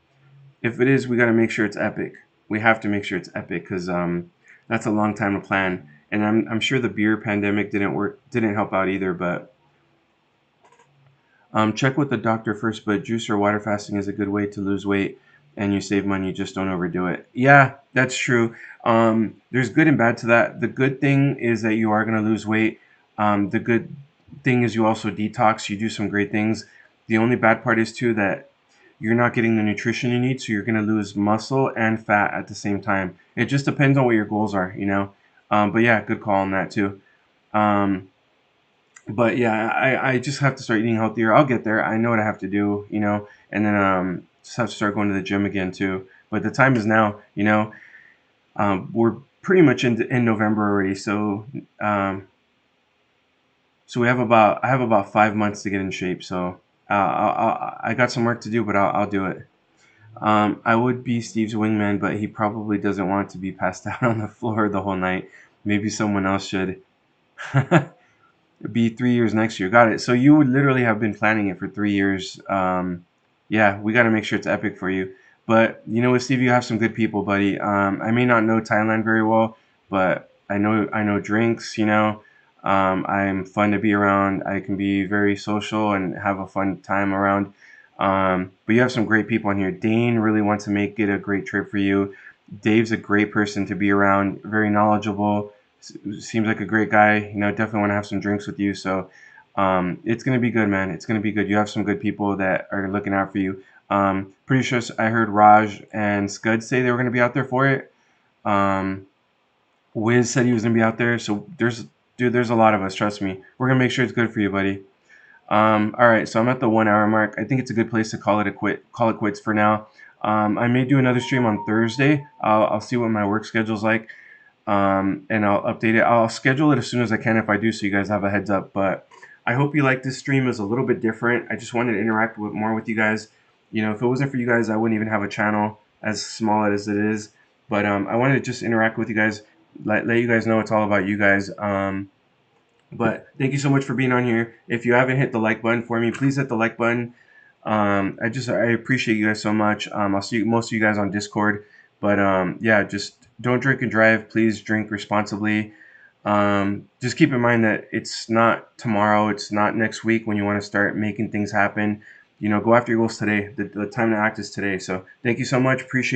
If it is, we got to make sure it's epic. We have to make sure it's epic because that's a long time to plan. And I'm sure the beer pandemic didn't help out either. But check with the doctor first. But juice or water fasting is a good way to lose weight, and you save money. Just don't overdo it. Yeah, that's true. There's good and bad to that. The good thing is that you are going to lose weight. The good thing is you also detox. You do some great things. The only bad part is too that you're not getting the nutrition you need, so you're going to lose muscle and fat at the same time. It just depends on what your goals are, you know. But yeah, good call on that too. Um, but yeah, I just have to start eating healthier. I'll get there. I know what I have to do, you know, and then just have to start going to the gym again too. But the time is now, you know. We're pretty much in November already, um, so I have about 5 months to get in shape. So I got some work to do, but I'll do it. I would be Steve's wingman, but he probably doesn't want to be passed out on the floor the whole night. Maybe someone else should. Be 3 years next year. Got it. So you would literally have been planning it for 3 years. Yeah, we got to make sure it's epic for you. But you know what, Steve, you have some good people, buddy. I may not know Thailand very well, but I know drinks. I'm fun to be around. I can be very social and have a fun time around. But you have some great people on here. Dane really wants to make it a great trip for you. Dave's a great person to be around. Very knowledgeable. Seems like a great guy. Definitely want to have some drinks with you. So it's gonna be good, man. It's gonna be good. You have some good people that are looking out for you. Pretty sure I heard Raj and Scud say they were gonna be out there for it. Um, Wiz said he was gonna be out there. So there's a lot of us. Trust me. We're gonna make sure it's good for you, buddy. All right, so I'm at the 1 hour mark. I think it's a good place to call it quits for now. I may do another stream on Thursday. I'll see what my work schedule's like, and I'll update it. I'll schedule it as soon as I can if I do, so you guys have a heads up. But I hope you like this stream. It's a little bit different. I just wanted to interact more with you guys. If it wasn't for you guys, I wouldn't even have a channel as small as it is. But I wanted to just interact with you guys, let you guys know it's all about you guys. But thank you so much for being on here. If you haven't hit the like button for me, please hit the like button. I appreciate you guys so much. I'll see most of you guys on Discord. But yeah, just don't drink and drive. Please drink responsibly. Just keep in mind that it's not tomorrow. It's not next week when you want to start making things happen. Go after your goals today. The time to act is today. So thank you so much. Appreciate